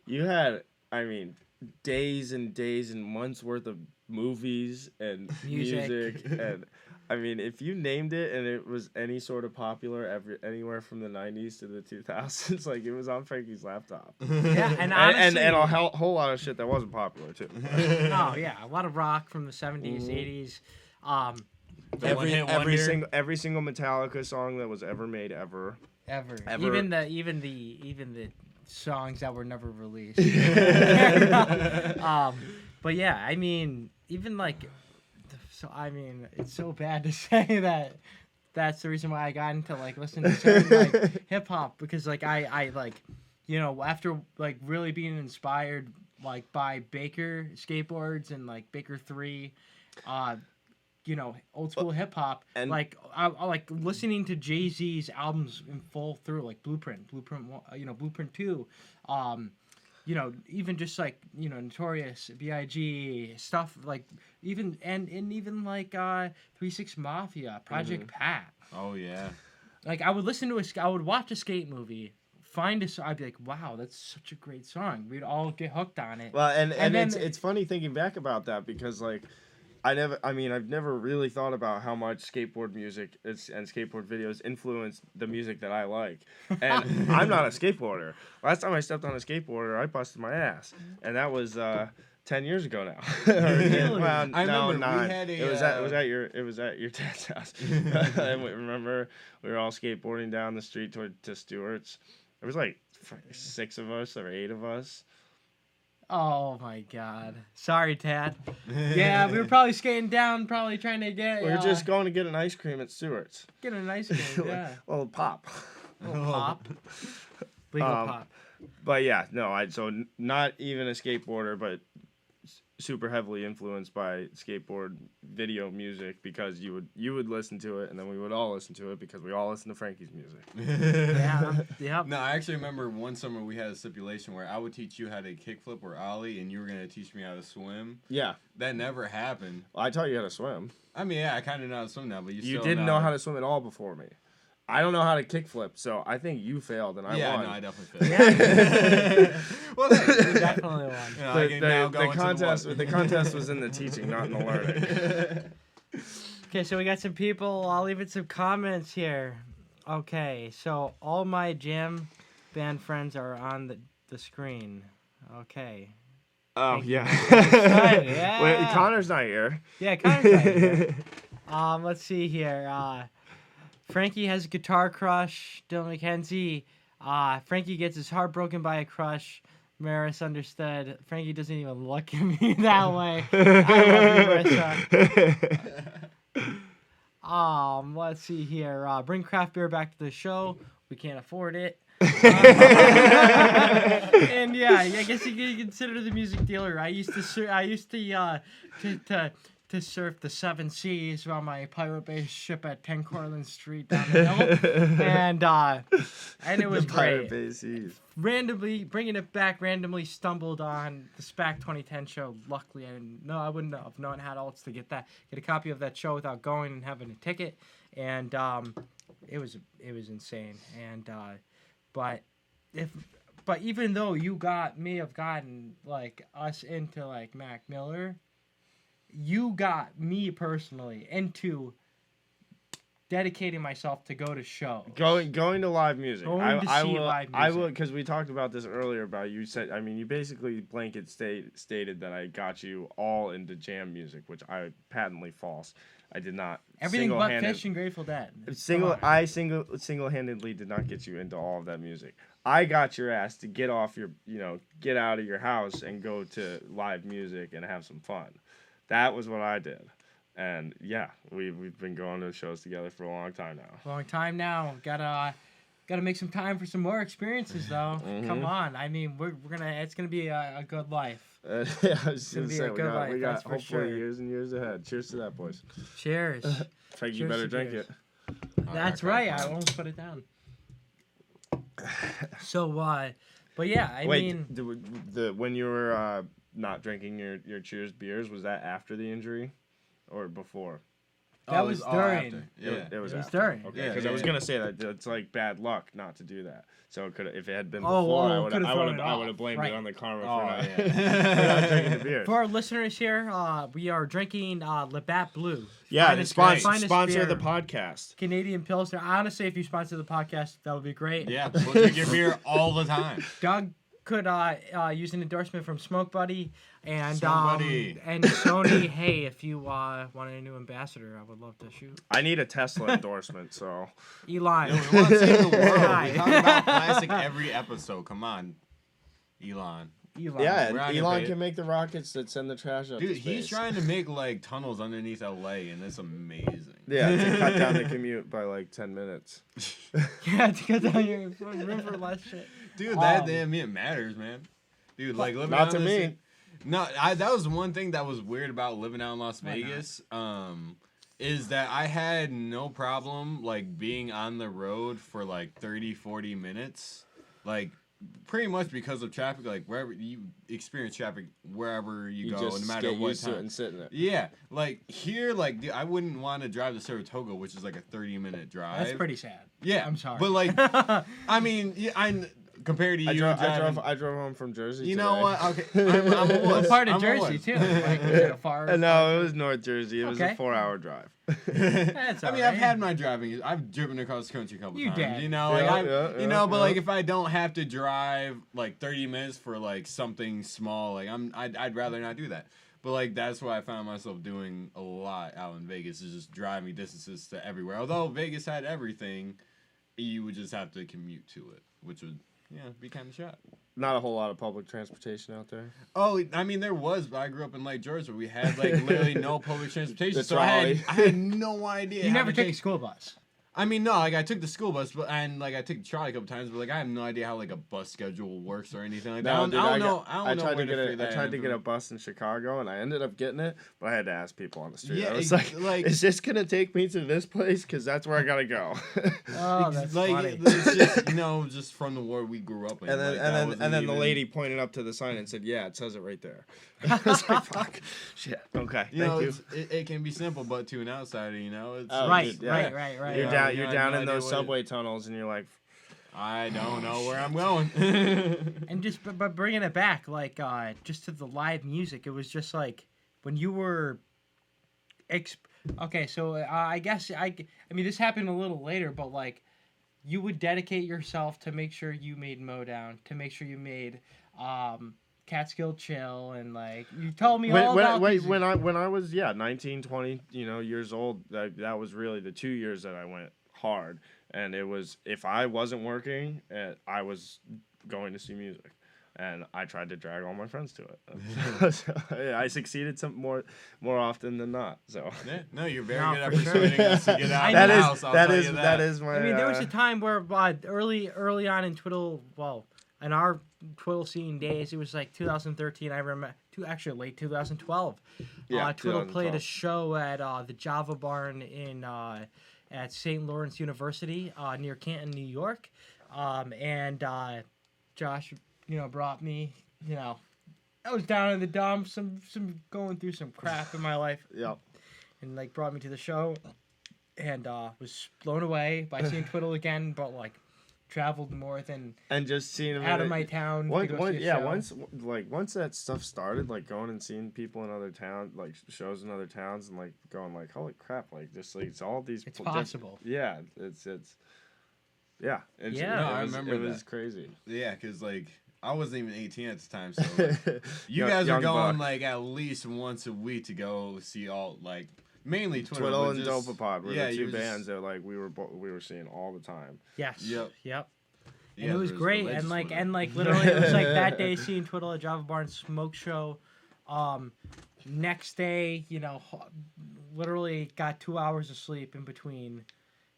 you had days and days and months worth of movies and music and if you named it and it was any sort of popular anywhere from the 90s to the 2000s, like it was on Frankie's laptop. Yeah, and honestly, and a whole lot of shit that wasn't popular too. Oh yeah, a lot of rock from the 70s, 80s. Every single Metallica song that was ever made ever. Even the songs that were never released. But yeah, even like, it's so bad to say that that's the reason why I got into like listening to certain like hip hop because like I like after like really being inspired like by Baker skateboards and like Baker 3, old school hip hop, and like I like listening to Jay-Z's albums in full through, like Blueprint 1, Blueprint 2, even just like Notorious B.I.G. stuff like even like 3-6 Mafia, Project Pat. Oh yeah. Like I would watch a skate movie, find a song, I'd be like, wow, that's such a great song. We'd all get hooked on it. Well, and then it's funny thinking back about that because like I've never really thought about how much skateboard music and skateboard videos influence the music that I like. And I'm not a skateboarder. Last time I stepped on a skateboarder, I busted my ass. And that was 10 years ago now. Well, I remember 9. we had It was at your dad's house. And remember we were all skateboarding down the street to Stewart's. There was like 6 of us or 8 of us. Oh my God! Sorry, Tad. Yeah, we were probably skating down, probably trying to get. We were just going to get an ice cream at Stewart's. Get an ice cream, yeah. Well, pop. Little pop. Legal pop. But yeah, no, so not even a skateboarder, but super heavily influenced by skateboard video music because you would listen to it and then we would all listen to it because we all listen to Frankie's music. Yeah. No, I actually remember one summer we had a stipulation where I would teach you how to kickflip or ollie and you were going to teach me how to swim. Yeah. That never happened. Well, I taught you how to swim. Yeah, I kind of know how to swim now, but you still didn't know how to swim at all before me. I don't know how to kickflip, so I think you failed and I won. Yeah, no, I definitely failed. Well, You definitely won. The contest was in the teaching, not in the learning. Okay, so we got some people. I'll leave it some comments here. Okay, so all my jam band friends are on the screen. Okay. Oh, yeah. Yeah. Wait, Connor's not here. Yeah, Connor's not here. Let's see here. Frankie has a guitar crush. Dylan McKenzie. Frankie gets his heart broken by a crush. Maris understood. Frankie doesn't even look at me that way. I love you, Marissa. Let's see here. Bring craft beer back to the show. We can't afford it. And yeah, I guess you could consider the music dealer. I used to surf the 7 seas on my pirate-based ship at 10 Cortlandt Street down the hill, and it was great. Randomly bringing it back, randomly stumbled on the SPAC 2010 show. Luckily, I wouldn't have known how else to get a copy of that show without going and having a ticket, and it was insane. And but even though you may have gotten like us into like Mac Miller, you got me personally into dedicating myself to go to show. Going to live music. Live music. I will, because we talked about this earlier about you said, I mean, you basically blanket stated that I got you all into jam music, which I patently false. I did not. Everything but Fish and Grateful Dead. Single-handedly did not get you into all of that music. I got your ass to get out of your house and go to live music and have some fun. That was what I did. And yeah, we've been going to shows together for a long time now. Gotta make some time for some more experiences though. Mm-hmm. Come on, I mean it's gonna be a good life. Yeah, I was gonna say we got hopefully sure. Years and years ahead. Cheers to that, boys. Cheers. Frank, you better drink it. That's right. I won't put it down. So, but yeah, I mean, when you were not drinking your Cheers beers, was that after the injury or before? That was during. It was during. Okay, because I was gonna say that it's like bad luck not to do that. So if it had been before, I would have blamed it on the karma for not drinking the beer. For our listeners here, we are drinking Labatt Blue. Yeah, sponsor the podcast. Canadian Pilsner. Honestly, if you sponsor the podcast, that would be great. Yeah, we'll drink your beer all the time. Doug could use an endorsement from Smoke Buddy and and Sony. Hey, if you want a new ambassador, I would love to shoot. I need a Tesla endorsement, so Elon. We want to save the world. We talk about plastic every episode. Come on, Elon. Yeah, Elon can make the rockets that send the trash up. Dude, to space. he's trying to make like tunnels underneath LA, and it's amazing. Yeah, to cut down the commute by like 10 minutes. Yeah, to cut down your room for less shit. Dude, it matters, man. Dude, like living not out to me. That was one thing that was weird about living out in Las Vegas. Is that I had no problem like being on the road for like 30, 40 minutes, like. Pretty much because of traffic, like wherever you experience traffic, wherever you go, no matter what time. And sit in it. Yeah, like here, like I wouldn't want to drive to Saratoga, which is like a 30-minute drive. That's pretty sad. Yeah, I'm sorry, but like, I mean, compared to you, I drove home from Jersey. You today. know what? Okay, I'm a wuss. What part of Jersey too? Like, was it a far? No, it was North Jersey. It was a 4-hour drive. That's I mean, right. I've had my driving. I've driven across the country a couple times. Did. You know, like but like if I don't have to drive like 30 minutes for like something small, like I'd rather not do that. But like that's what I found myself doing a lot out in Vegas, is just driving distances to everywhere. Although Vegas had everything, you would just have to commute to it, which would be kind of shot. Not a whole lot of public transportation out there. Oh, I mean, there was, but I grew up in Lake George where we had like literally no public transportation. That's so I had no idea. You never took a school bus. I mean, no, like I took the school bus, and like I took the trolley a couple times, but like I have no idea how like a bus schedule works or anything like that. I don't know. I tried to get a bus in Chicago, and I ended up getting it, but I had to ask people on the street. Yeah, I was like, is this gonna take me to this place? Because that's where I gotta go. Oh, that's like, funny. It's just just from the world we grew up in. And then the lady pointed up to the sign and said, "Yeah, it says it right there." I was like, "Fuck, shit." Okay, thank you. It can be simple, but to an outsider, it's right. You're down in those subway tunnels, and you're like, I don't know where I'm going. And just but bringing it back, like just to the live music, it was just like when you were. Okay, so I guess I mean this happened a little later, but like you would dedicate yourself to make sure you made Motown, to make sure you made Catskill Chill, and like you told me all about when I was 19, 20 years old, that was really the 2 years that I went hard, and it was if I wasn't working, I was going to see music, and I tried to drag all my friends to it. So, I succeeded more often than not. So Yeah, no, you're very No, good at for sure. persuading us to get out of That the is- house. I'll tell you that is my. I mean, there was a time where early on in Twiddle, in our Twiddle scene days, it was like 2013. I remember, actually late 2012. Yeah, Twiddle played 2012. a show at the Java Barn at St. Lawrence University near Canton, New York, and Josh, brought me. I was down in the dumps, some going through some crap in my life, Yep. and like brought me to the show, and was blown away by seeing Twiddle again, but like traveled north and just seeing him out of my town. to go see a show. Once that stuff started, like going and seeing people in other towns, like shows in other towns, and like going like, holy crap, like just like it's all these. It's possible. Yeah, it's. Yeah. I remember it was that. crazy. Yeah, because like I wasn't even 18 at the time, so like, you guys are Young going buck. like at least once a week to go see all like mainly Twiddle but and just- Dopapod were yeah, the you two were bands just- that like we were seeing all the time. Yes. Yep. Yep. yeah, And it was there great, religious and like one. literally it was like that day seeing Twiddle at Java Barn Smoke Show. Next day, literally got 2 hours of sleep in between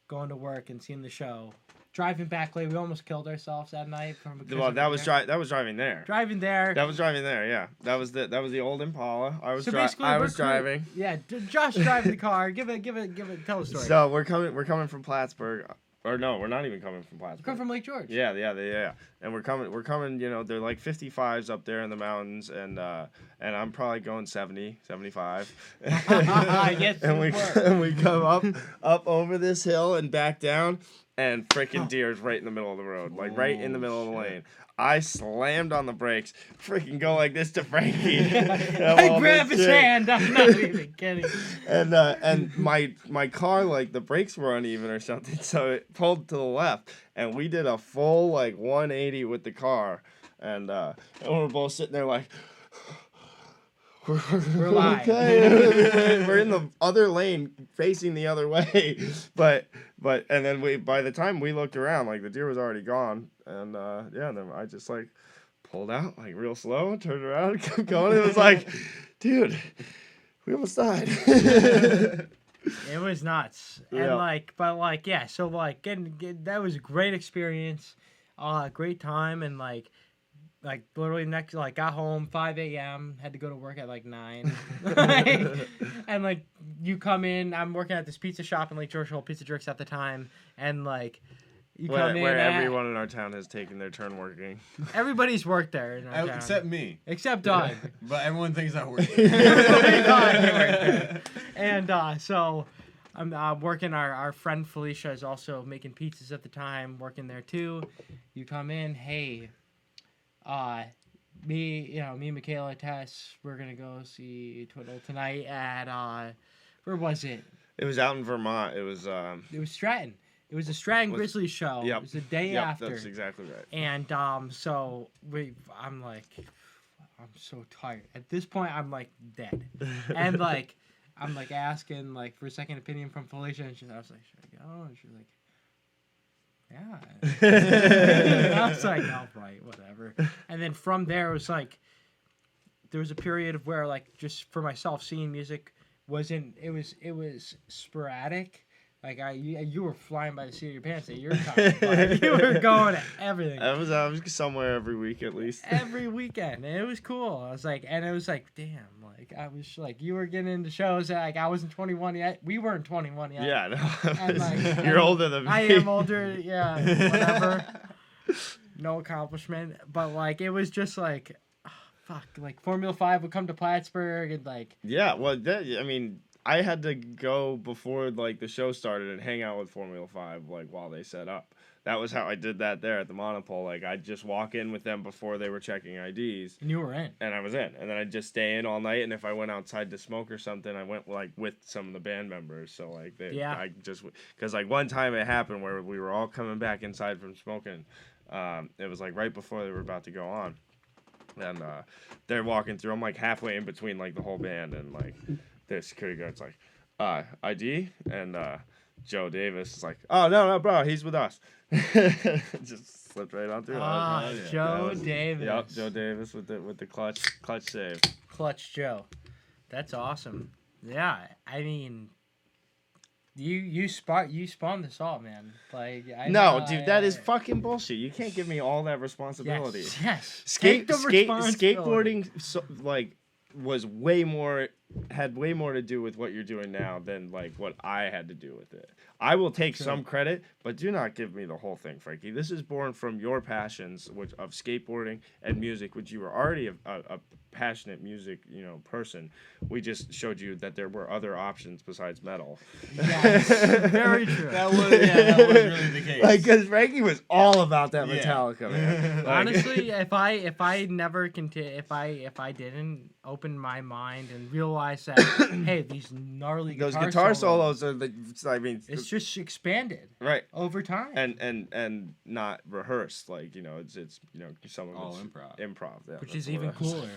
going to work and seeing the show. Driving back late, we almost killed ourselves that night. Well, that was driving there. driving there. That was driving there. Yeah, that was the old Impala. I was basically, I we're was driving. Yeah, Josh driving the car. Give it. Tell a story. So we're coming from Plattsburgh, or no, we're not even coming from Plattsburgh. Come from Lake George. Yeah. And we're coming, they're like 55s up there in the mountains, and I'm probably going 70, 75. Yes, and you we were. and we come up over this hill and back down, and freaking deer's right in the middle of the road, like right in the middle of the lane. I slammed on the brakes, freaking go like this to Frankie. I grab his hand. I'm not even kidding. And my car, like the brakes were uneven or something, so it pulled to the left, and we did a full like 180 with the car, and we're both sitting there like. We're live. Okay. We're in the other lane facing the other way, but and then by the time we looked around, like the deer was already gone, and then I just like pulled out like real slow, turned around, kept going. It was like, dude, we almost died. It was nuts, Yeah. and so that was a great experience, great time, and like literally next, got home 5 a.m. had to go to work at 9, and like you come in, I'm working at this pizza shop in Lake George, Pizza Jerks at the time, and like you come in, where everyone in our town has taken their turn working. everybody's worked there in our town. Except me. Except Doug. But everyone thinks I work. Everybody thought he worked there. And so I'm working. Our friend Felicia is also making pizzas at the time, working there too. You come in, hey, me and Michaela, Tess, we're gonna go see Twiddle tonight at where was it? It was out in Vermont. It was Stratton. It was a Stratton Grizzlies show. Yep. It was the day Yep, after. that's exactly right. And so I'm so tired. At this point, I'm like dead. And like I'm like asking like for a second opinion from Felicia, and I was like, should I go? And she's like, yeah. And I was like, oh right, whatever. And then from there, it was like there was a period of where like just for myself seeing music wasn't. It was sporadic. Like you were flying by the seat of your pants at your time. Like, you were going to everything. I was somewhere every week at least. Every weekend, and it was cool. I was like, damn, like I was like, you were getting into shows that like I wasn't 21 yet. We weren't 21 yet. Yeah, no. And, like, You're older than me. I am older. Yeah, whatever. No accomplishment, but like it was just like, fuck. Like Formula 5 would come to Plattsburgh, and like Yeah, well, I had to go before like the show started and hang out with Formula 5 like while they set up. That was how I did that there at the Monopole. Like I'd just walk in with them before they were checking IDs. and you were in. And I was in. And then I'd just stay in all night, and if I went outside to smoke or something, I went like with some of the band members. So like cuz like one time it happened where we were all coming back inside from smoking. It was like right before they were about to go on. And they're walking through. I'm like halfway in between like the whole band, and like the security guard's like, ID, and Joe Davis is like, oh no, bro, he's with us. Just slipped right on through. Ah, Joe was, Davis. Yep, Joe Davis with the clutch save. Clutch Joe. That's awesome. Yeah, I mean, you spawned this all, man. Like Dude, that is fucking bullshit. You can't give me all that responsibility. Yes. Take the responsibility. Skateboarding had way more to do with what you're doing now than like what I had to do with it. I will take some credit, but do not give me the whole thing, Frankie. This is born from your passions, which of skateboarding and music, which you were already a passionate music, person. We just showed you that there were other options besides metal. Yes, very true. That was really the case. Like, because Frankie was all about that Metallica, man. Like, honestly, if I never if I didn't open my mind and realize that hey, these gnarly guitar solos are it's just expanded right over time and not rehearsed, like it's some of all it's improv, yeah, which is even cooler.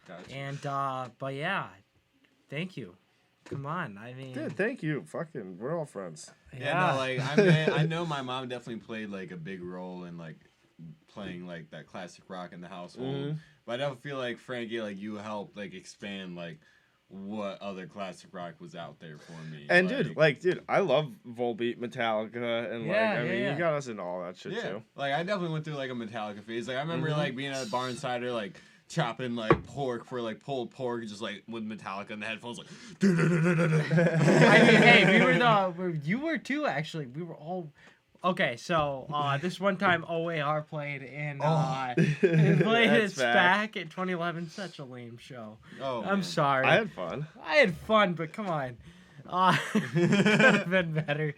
Gotcha. And but yeah, thank you. Come on, I mean, dude, thank you. Fucking, we're all friends. Yeah, no, like I know my mom definitely played like a big role in like playing like that classic rock in the household. Mm-hmm. But I don't feel like Frankie, like you helped like expand like what other classic rock was out there for me. And dude, I love Volbeat, Metallica, and you got us into all that shit too. Like I definitely went through like a Metallica phase. Like I remember like being at a bar insider like chopping like pork for like pulled pork, just like with Metallica in the headphones, like. I mean, hey, you were too actually. We were all. Okay, so this one time OAR played in played at SPAC in 2011. Such a lame show. Oh, I'm sorry. I had fun, but come on, could have been better.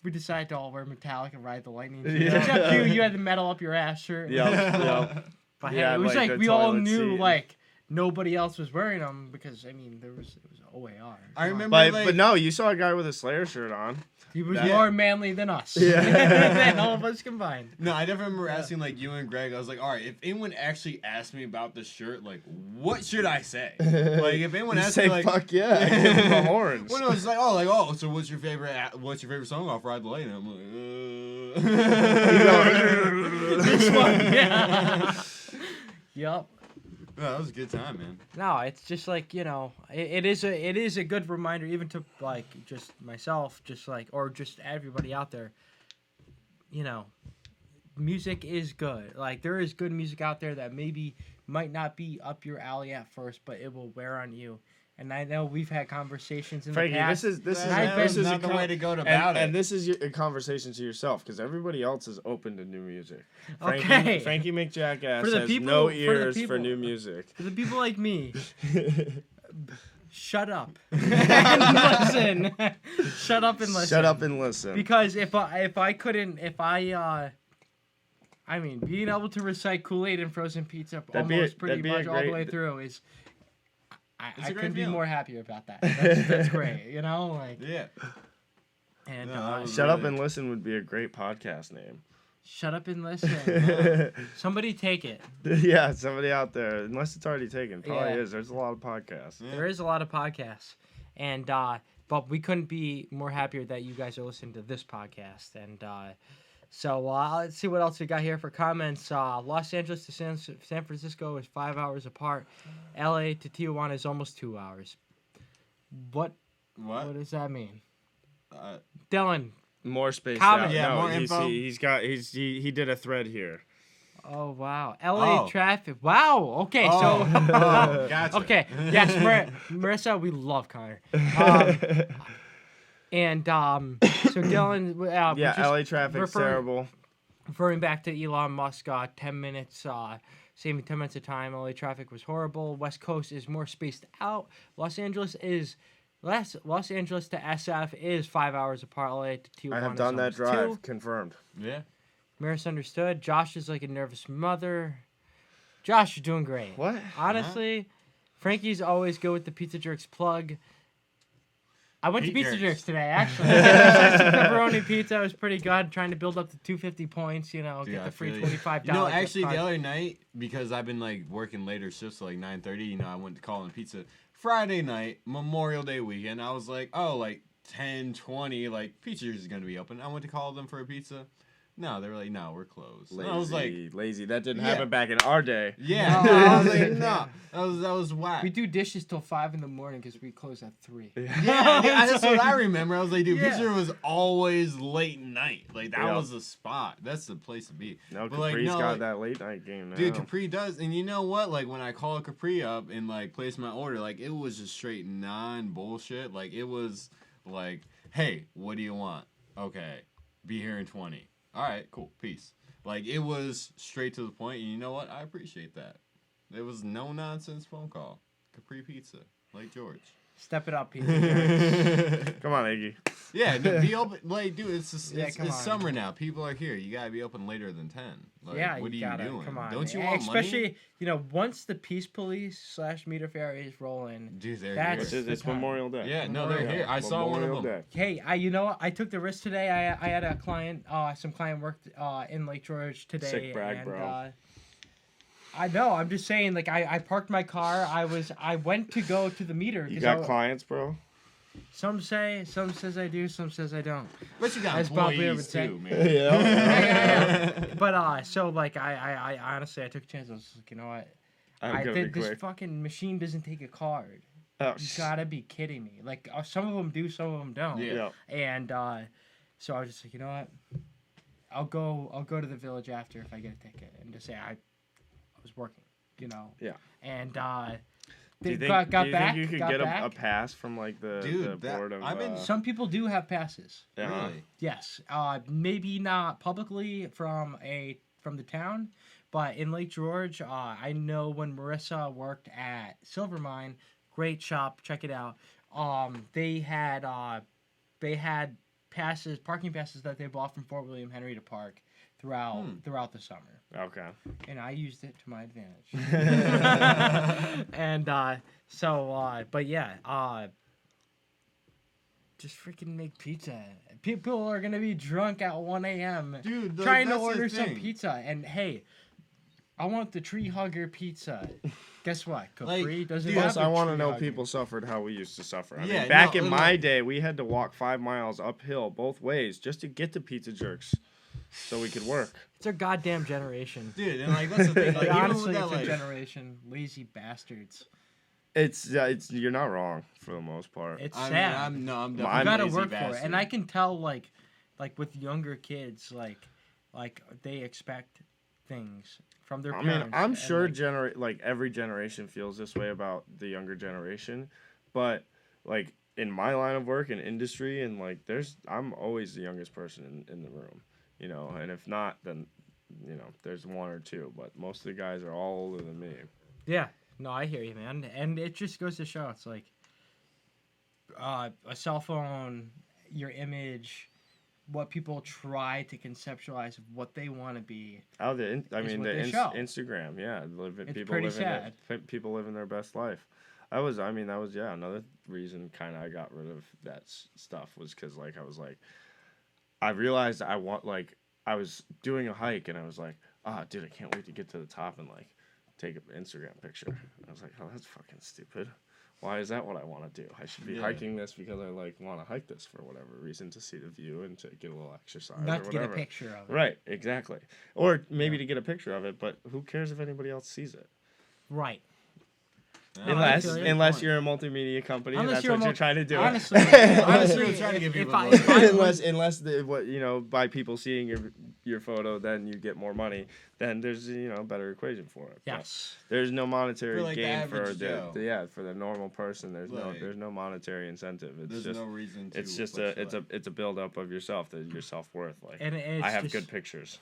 We decided to all wear Metallica and ride the lightning. Yeah. Except you had the metal up your ass shirt. Yep. But hey, it was like we all knew like nobody else was wearing them because I mean it was OAR. I remember, but no, you saw a guy with a Slayer shirt on. He was more manly than us. Yeah. Than all of us combined. No, I definitely remember asking like you and Greg. I was like, all right, if anyone actually asked me about the shirt, like, what should I say? Like, if anyone asked me, like, fuck yeah, give him the horns. Well, no, it's like, so what's your favorite song off Ride the Lightning? I'm like, This one, yeah. Yep. No, that was a good time, man. No, it's just like it is a good reminder, even to like just myself, just like or just everybody out there. Music is good. Like there is good music out there that maybe might not be up your alley at first, but it will wear on you. And I know we've had conversations in Frankie, the past. this is not the way to go about it. And this is a conversation to yourself because everybody else is open to new music. Frankie McJackass has no ears for new music. For the people like me, shut up and listen. Shut up and listen. Shut up and listen. Because if I being able to recite Kool-Aid and frozen pizza pretty much all the way through is. I couldn't be more happier about that. That's great, Yeah. And Shut Up and Listen would be a great podcast name. Shut up and listen. Somebody take it. Yeah, somebody out there, unless it's already taken. Probably is. There's a lot of podcasts. Yeah. There is a lot of podcasts, and but we couldn't be more happier that you guys are listening to this podcast, and. So let's see what else we got here for comments. Los Angeles to San Francisco is 5 hours apart. LA to Tijuana is almost 2 hours. What does that mean? Dylan. More space comment. out. Yeah, no, more info. He did a thread here. Oh wow. LA traffic. Wow. Okay, so gotcha. Okay. Yes, Marissa, we love Connor. And so Dylan, LA traffic's terrible. Referring back to Elon Musk, 10 minutes, saving 10 minutes of time. LA traffic was horrible. West Coast is more spaced out. Los Angeles to SF is 5 hours apart. LA to Tijuana. I have done that drive. 2. Confirmed. Yeah. Misunderstood. Josh is like a nervous mother. Josh, you're doing great. What? Honestly, Frankie's always good with the Pizza Jerks plug. I went to Pizza Jerks today, actually. Pepperoni pizza was pretty good. Trying to build up to 250 points, get the free $25. Actually, the other night, because I've been like working later shifts, so like 9:30. I went to call in pizza Friday night, Memorial Day weekend. I was like, 10:20, like, pizza is going to be open. I went to call them for a pizza. No, they were like, no, we're closed. And I was like, lazy. That didn't happen back in our day. yeah. I was like, no. That was whack. We do dishes till 5 in the morning because we close at 3. Yeah, that's what I remember. I was like, dude, Yeah. pizza was always late night. Like, that was the spot. That's the place to be. No, But, Capri's like, got that late night game now. Dude, Capri does. And you know what? Like, when I called Capri up and, like, placed my order, like, it was just straight non-bullshit. Like, it was like, hey, what do you want? Okay, be here in 20. All right, cool, peace. Like, it was straight to the point, and you know what? I appreciate that. There was no nonsense phone call. Capri Pizza, like George. Step it up, Pete. Come on, Iggy. Yeah, no, be open. Like, dude, it's come on. summer now. People are here. You gotta be open later than 10. Like, Yeah, what are you gotta, doing? come on. Don't you want Especially, money? Once the Peace Police / Meter Fair is rolling. Dude, they're That's- here. It's Memorial Day. Yeah, no, they're here. I saw one of them. Memorial Day. Hey, I took the risk today. I had a client, some client worked in Lake George today. Sick brag, and, bro. I know. I'm just saying. Like, I parked my car. I went to go to the meter. You 'cause got clients, bro? Some says I do. Some says I don't. But you got As Bob Weir would employees say. too, man. Yeah. But so like I honestly I took a chance. I was just like, you know what? I'm gonna be This quick. fucking machine doesn't take a card. Oh, You gotta be kidding me. Like some of them do, some of them don't. Yeah. And so I was just like, you know what? I'll go to the village after if I get a ticket and just say I was working. Yeah. And Do you they think, got do you back. think you could got get back. a pass from like the Dude, that- board of? I've been Some people do have passes. yeah. Really? Yes, maybe not publicly from the town, but in Lake George, I know when Marissa worked at Silvermine, great shop, check it out. They had passes, parking passes that they bought from Fort William Henry to park throughout the summer, Okay. and I used it to my advantage. And but yeah, just freaking make pizza. People are gonna be drunk at 1 a.m. Dude, like, trying to that's the order some thing. pizza. And hey, I want the tree hugger pizza. Guess what? Like, Capri doesn't dude, have Yes, the I want to tree know hugger. people suffered how we used to suffer. I Yeah, mean, back no, in my look. day, we had to walk 5 miles uphill both ways just to get to Pizza Jerks, so we could work. It's our goddamn generation. Dude, and like that's the thing. Like, Like, even honestly, with that, it's our like, generation. Lazy bastards. It's you're not wrong for the most part. It's I mean, sad. I'm I'm You gotta lazy work for it, bastard. and I can tell like with younger kids, like they expect things from their I parents. mean, I'm and, sure like, every generation feels this way about the younger generation, but like in my line of work and industry, and like I'm always the youngest person in the room, and if not, then there's one or two, but most of the guys are all older than me. yeah. No, I hear you, man. And it just goes to show, it's like a cell phone, your image, what people try to conceptualize of what they want to be. Oh, what they show. Instagram, yeah, It's people pretty living people living their best life. That was another reason kind of I got rid of that stuff was because like I realized I was doing a hike and I was like, dude, I can't wait to get to the top and like take an Instagram picture. And I was like, oh, that's fucking stupid. Why is that what I want to do? I should be hiking this because I like want to hike this for whatever reason, to see the view and to get a little exercise Not or to get a whatever. picture of it. Right, exactly. Or maybe to get a picture of it, but who cares if anybody else sees it? Right. Yeah, Unless I feel you. unless you're a multimedia company and Unless that's you're what you're trying to do. Honestly, You're trying to give if people I- the if I unless by people seeing your photo, then you get more money. Then there's a better equation for it. But yes. there's no monetary For, like, the gain for average Joe. for the normal person. There's Like, no monetary incentive. It's There's just no reason to. it's just fluctuate. a build up of yourself, your self worth. Like And it's I have just- good pictures.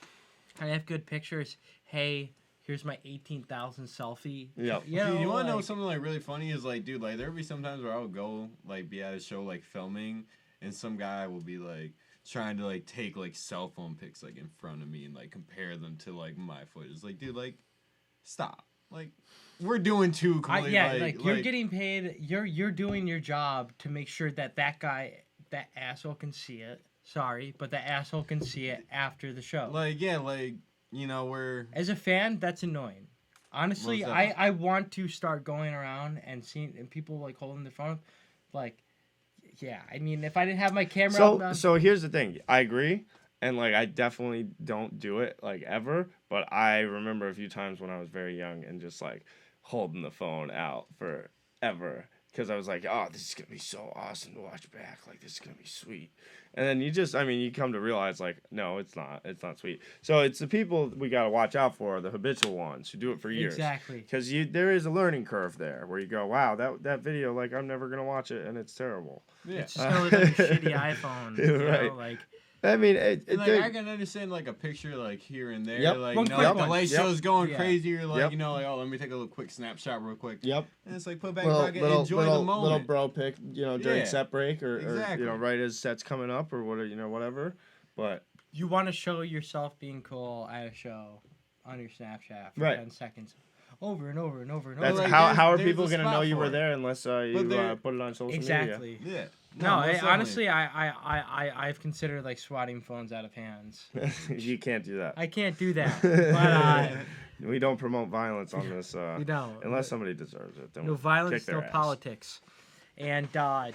I have good pictures. Hey, here's my 18,000 selfie. Yep. You know, Dude, you want to know like- something like really funny? Is like, dude, like there would be sometimes where I would go like be at a show like filming, and some guy will be like trying to like take like cell phone pics like in front of me and like compare them to like my footage. Like, dude, like stop. Like we're doing two completely. like you're getting paid. You're doing your job to make sure that guy, that asshole, can see it. Sorry, but the asshole can see it after the show. like yeah, like we're As a fan, that's annoying. Honestly, Most definitely. I want to start going around and seeing and people like holding their phone, like yeah, I mean, if I didn't have my camera out now, So here's the thing. I agree, and like I definitely don't do it like ever. But I remember a few times when I was very young and just like holding the phone out forever because I was like, oh, this is gonna be so awesome to watch back. Like this is gonna be sweet. And then you come to realize like, no, it's not. It's not sweet. So it's the people we gotta watch out for, the habitual ones who do it for years. exactly. Because there is a learning curve there where you go, wow, that video, like I'm never gonna watch it and it's terrible. Yeah. It's just gonna look like a shitty iPhone. You Right. know? Like, I mean, Like I can understand like a picture like here and there, Yep. like One you know, quick like the one. light Yep. show's going Yeah. crazy. You're like, Yep. you know, like oh, let me take a little quick snapshot real quick. Yep. And it's like put back in the bucket, enjoy the moment. Little bro pick, during Yeah. set break or Exactly. right as set's coming up or whatever. But you want to show yourself being cool at a show on your Snapchat for Right. 10 seconds. Over and over and over and that's over. like, how are there's people a gonna spot know you for were it. there unless you there- put it on social media? Exactly. Yeah. No, most definitely. honestly, I've considered like swatting phones out of hands. You can't do that. I can't do that. But We don't promote violence on this. we don't. Unless somebody deserves it. Then No we'll violence, kick their no ass. politics. And I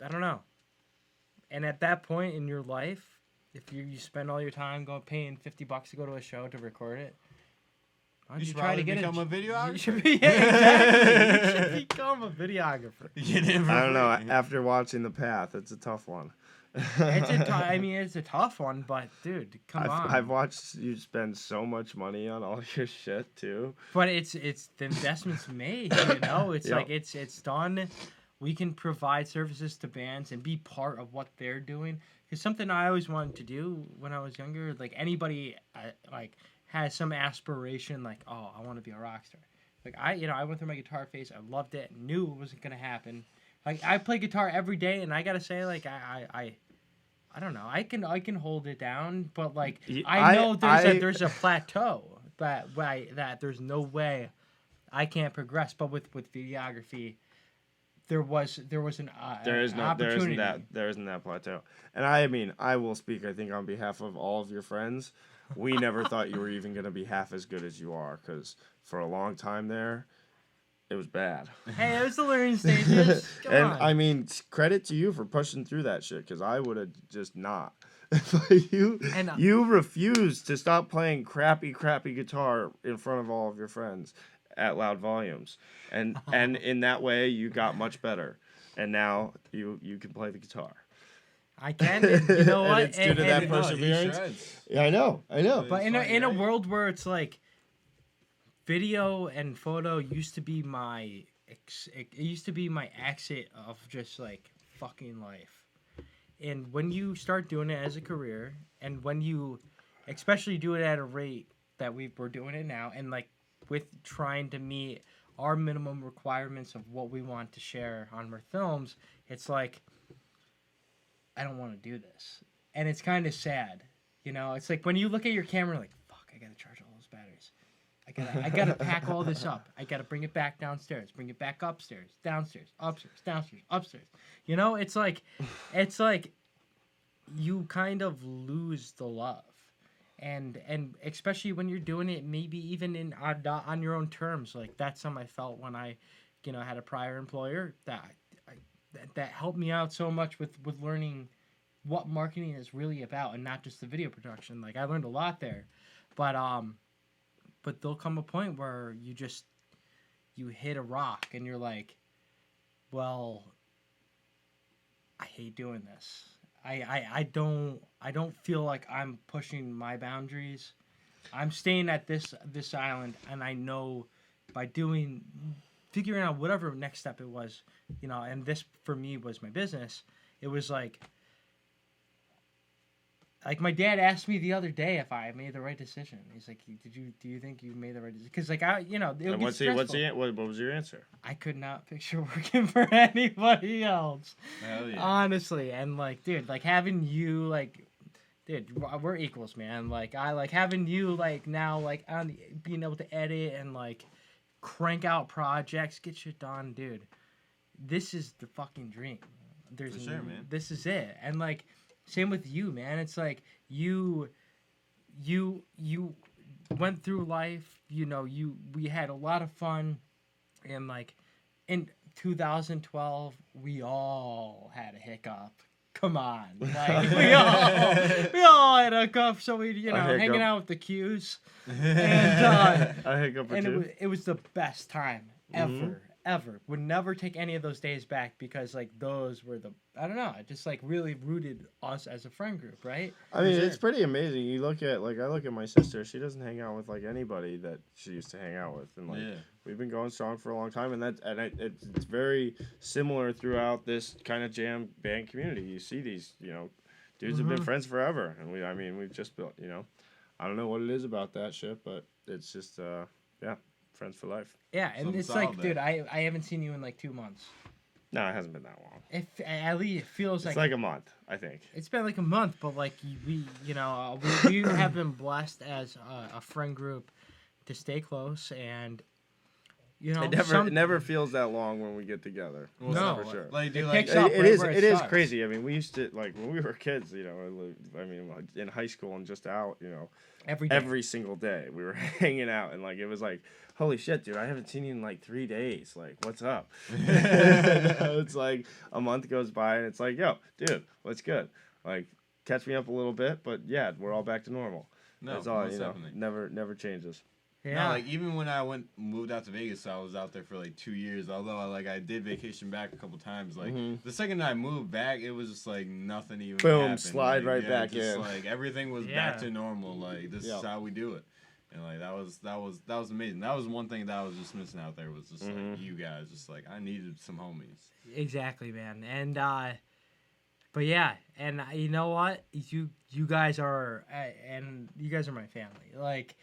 don't know. And at that point in your life, if you spend all your time paying $50 to go to a show to record it, why don't You you should try to probably get become a You videographer. should be, yeah, exactly. You should become a videographer. Get in for I don't know. free. After watching The Path, it's a tough one. It's a tough one, but dude, come on. I've watched you spend so much money on all your shit too. But it's the investment's made, you know. It's Yep. like it's done. We can provide services to bands and be part of what they're doing. Because something I always wanted to do when I was younger, like anybody like has some aspiration, like oh, I want to be a rock star. Like I went through my guitar phase. I loved it. Knew it wasn't gonna happen. Like I play guitar every day, and I gotta say, like I don't know. I can hold it down, but like I know there's a plateau that there's no way I can't progress. But with videography, there isn't that plateau. And I mean, I will speak, I think, on behalf of all of your friends. We never thought you were even going to be half as good as you are, because for a long time there, it was bad. Hey, it was the learning stages. Come And on. I mean, credit to you for pushing through that shit, because I would have just not. But you refused to stop playing crappy guitar in front of all of your friends at loud volumes, and in that way you got much better, and now you can play the guitar. I can. And you know And what? it's due to that perseverance. Yeah, I know. But in a world where it's like video and photo used to be my exit of just like fucking life. And when you start doing it as a career, and when you especially do it at a rate that we're doing it now, and like with trying to meet our minimum requirements of what we want to share on Mirth Films, it's like I don't want to do this. And it's kind of sad. You know, it's like when you look at your camera like, fuck, I got to charge all those batteries. I gotta pack all this up. I gotta bring it back downstairs, bring it back upstairs, downstairs, upstairs. You know, it's like you kind of lose the love, and especially when you're doing it, maybe even on your own terms. Like that's something I felt when I, had a prior employer that helped me out so much with learning what marketing is really about, and not just the video production. Like I learned a lot there, but there'll come a point where you hit a rock and you're like, well, I hate doing this. I don't feel like I'm pushing my boundaries. I'm staying at this island, and I know by figuring out whatever next step it was, and this for me was my business. It was like my dad asked me the other day if I made the right decision. He's like, do you think you made the right decision? Because what was your answer? I could not picture working for anybody else. Hell yeah. Honestly, and dude, having you dude, we're equals, man. I like having you now on being able to edit and crank out projects, get shit done, dude. This is the fucking dream. For sure, man. This is it, and same with you, man. It's like you went through life. We had a lot of fun, and 2012, we all had a hiccup. Come on, like we all had a hiccup. So we, hanging out with the Qs, and a hiccup or and two. it was the best time ever. Would never take any of those days back because like those were I don't know, it just like really rooted us as a friend group, right? I mean, it's pretty amazing. You look at I look at my sister. She doesn't hang out with like anybody that she used to hang out with, and we've been going strong for a long time. And it's very similar throughout this kind of jam band community. You see these dudes have been friends forever, and we've just built I don't know what it is about that shit, but it's just friends for life. Yeah, and Something it's like, solid dude, there. I haven't seen you in like 2 months. No, it hasn't been that long. At least it feels It's like a month, I think. It's been like a month, but like we have been blessed as a friend group to stay close, and It never feels that long when we get together. No, for sure. Like, dude, It like, picks up. It is. where It is starts. crazy. I mean, we used to when we were kids. In high school and just out. Every day. Every single day we were hanging out, and it was like, holy shit, dude, I haven't seen you in like 3 days. Like, what's up? It's like a month goes by, and it's like, yo, dude, what's good? Like, catch me up a little bit, but yeah, we're all back to normal. no, That's all. most definitely. Never changes. Yeah. No, like even when I moved out to Vegas, I was out there for like 2 years. Although I did vacation back a couple times. Like the second I moved back, it was just like nothing even. Boom, happened. slide right back just, in. Like everything was back to normal. Like this is how we do it, and like that was amazing. That was one thing that I was just missing out there was just like you guys. Just like I needed some homies. Exactly, man. And but yeah, and you know what? You guys are and you guys are my family. Like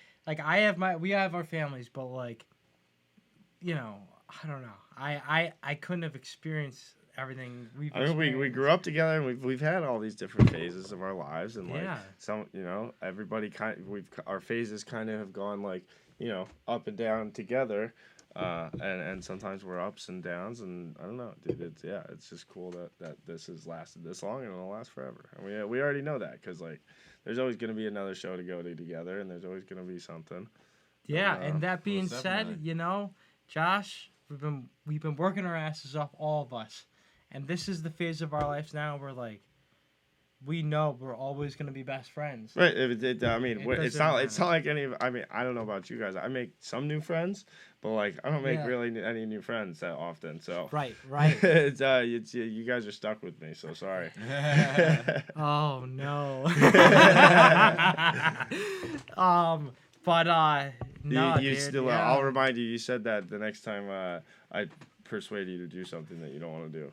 we have our families, but like I don't know. I couldn't have experienced everything we've I mean, we grew up together, and we've had all these different phases of our lives, and some everybody our phases kind of have gone up and down together, and sometimes we're ups and downs, and I don't know, dude. It's just cool that this has lasted this long, and it'll last forever. And we already know that because there's always gonna be another show to go to together, and there's always gonna be something. Yeah, and that being most said, definitely. Josh, we've been working our asses off, all of us, and this is the phase of our lives now where like we know we're always gonna be best friends. Right. It's doesn't not like any of. I mean, I don't know about you guys. I make some new friends, but I don't make really any new friends that often. So Right. it's you guys are stuck with me. So sorry. Oh no. No, you dude, still. yeah. I'll remind you. You said that the next time I persuade you to do something that you don't want to do.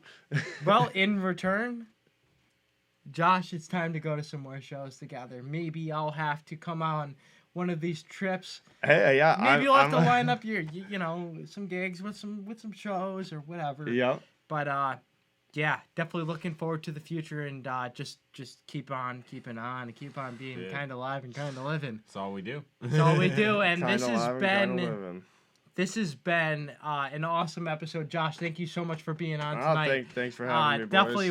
Well, in return, Josh, it's time to go to some more shows together. Maybe I'll have to come on one of these trips. Hey, yeah. Maybe you'll have to line up your, some gigs with some shows or whatever. Yeah. But yeah, definitely looking forward to the future, and just keep on keeping on and keep on being kind of alive and kind of living. That's all we do. That's all we do, and this has been an awesome episode. Josh, thank you so much for being on tonight. Thanks for having me, boys. Definitely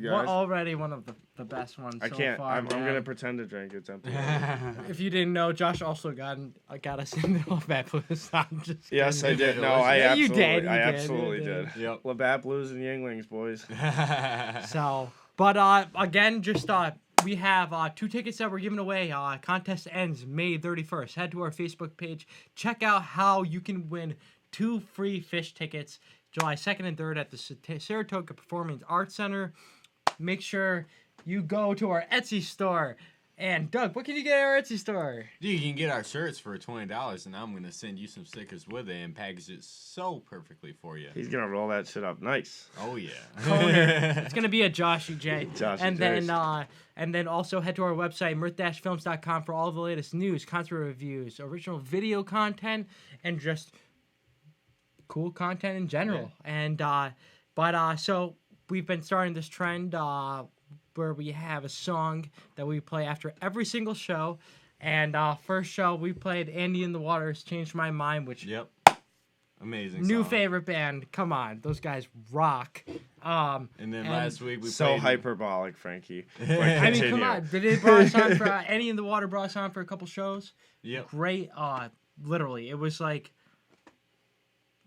already one of the best ones. I so can't. Far, I'm gonna pretend to drink. It's empty. If you didn't know, Josh also got us in the Labatt Blues. I'm just Yes, I kidding. did. No, I absolutely, you I did. absolutely did. Yep. Labatt Blues and Yinglings, boys. So, but again, just we have 2 tickets that we're giving away. Contest ends May 31st. Head to our Facebook page. Check out how you can win 2 free Fish tickets July 2nd and 3rd at the Saratoga Performing Arts Center. Make sure you go to our Etsy store. And Doug, what can you get at our Etsy store? Dude, you can get our shirts for $20, and I'm gonna send you some stickers with it and package it so perfectly for you. He's gonna roll that shit up nice. Oh yeah. It's gonna be a Joshy J. Joshy and J's. then also head to our website mirth-films.com for all the latest news, concert reviews, original video content, and just cool content in general. Yeah. And so we've been starting this trend where we have a song that we play after every single show. And first show we played Andy in the Waters, Changed My Mind, which Yep. Amazing. new song. favorite band. Come on, those guys rock. And then last week we So played hyperbolic, Frankie. I mean, come on. They brought us on for Andy in the Water brought us on for a couple shows. Yep. Great. Literally, it was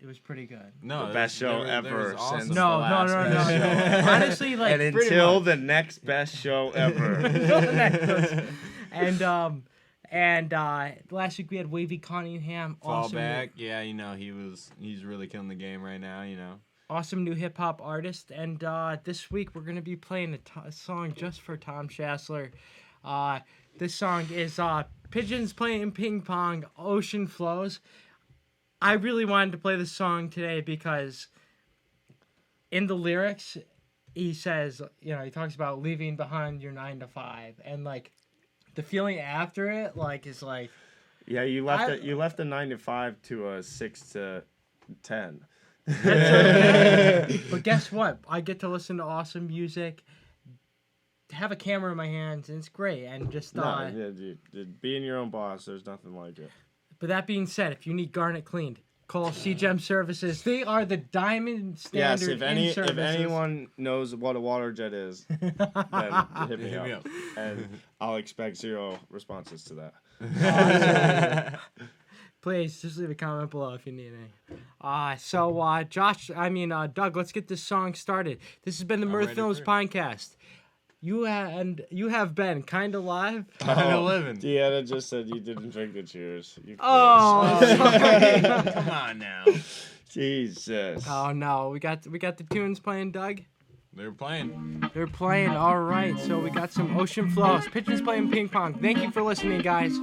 It was pretty good. No, The best show there ever was awesome. since No, the last no. best show. Honestly, like And pretty until much. the next best show ever. and last week we had Wavy Cunningham. Fall Awesome back. Yeah, he's really killing the game right now. Awesome new hip hop artist. And this week we're gonna be playing a song just for Tom Schassler. This song is Pigeons Playing Ping Pong, Ocean Flows. I really wanted to play this song today because in the lyrics, he says, he talks about leaving behind your 9 to 5, and like the feeling after it, like is like. Yeah, you left the 9 to 5 to a 6 to 10. That's okay. But guess what? I get to listen to awesome music, have a camera in my hands, and it's great. And just Dude, being your own boss, there's nothing like it. But that being said, if you need garnet cleaned, call CGEM Services. They are the diamond standard Yes, in if anyone knows what a water jet is, then hit me up. And I'll expect 0 responses to that. Please, just leave a comment below if you need any. Doug, let's get this song started. This has been the Mirth ready Films for it. podcast. You have been kind of live. Kinda living. Deanna just said you didn't drink the cheers. You Oh, sorry. Come on now. Jesus. Oh no, we got the tunes playing, Doug. They're playing. They're playing. All right, so we got some Ocean Flows. Pigeons playing ping pong. Thank you for listening, guys.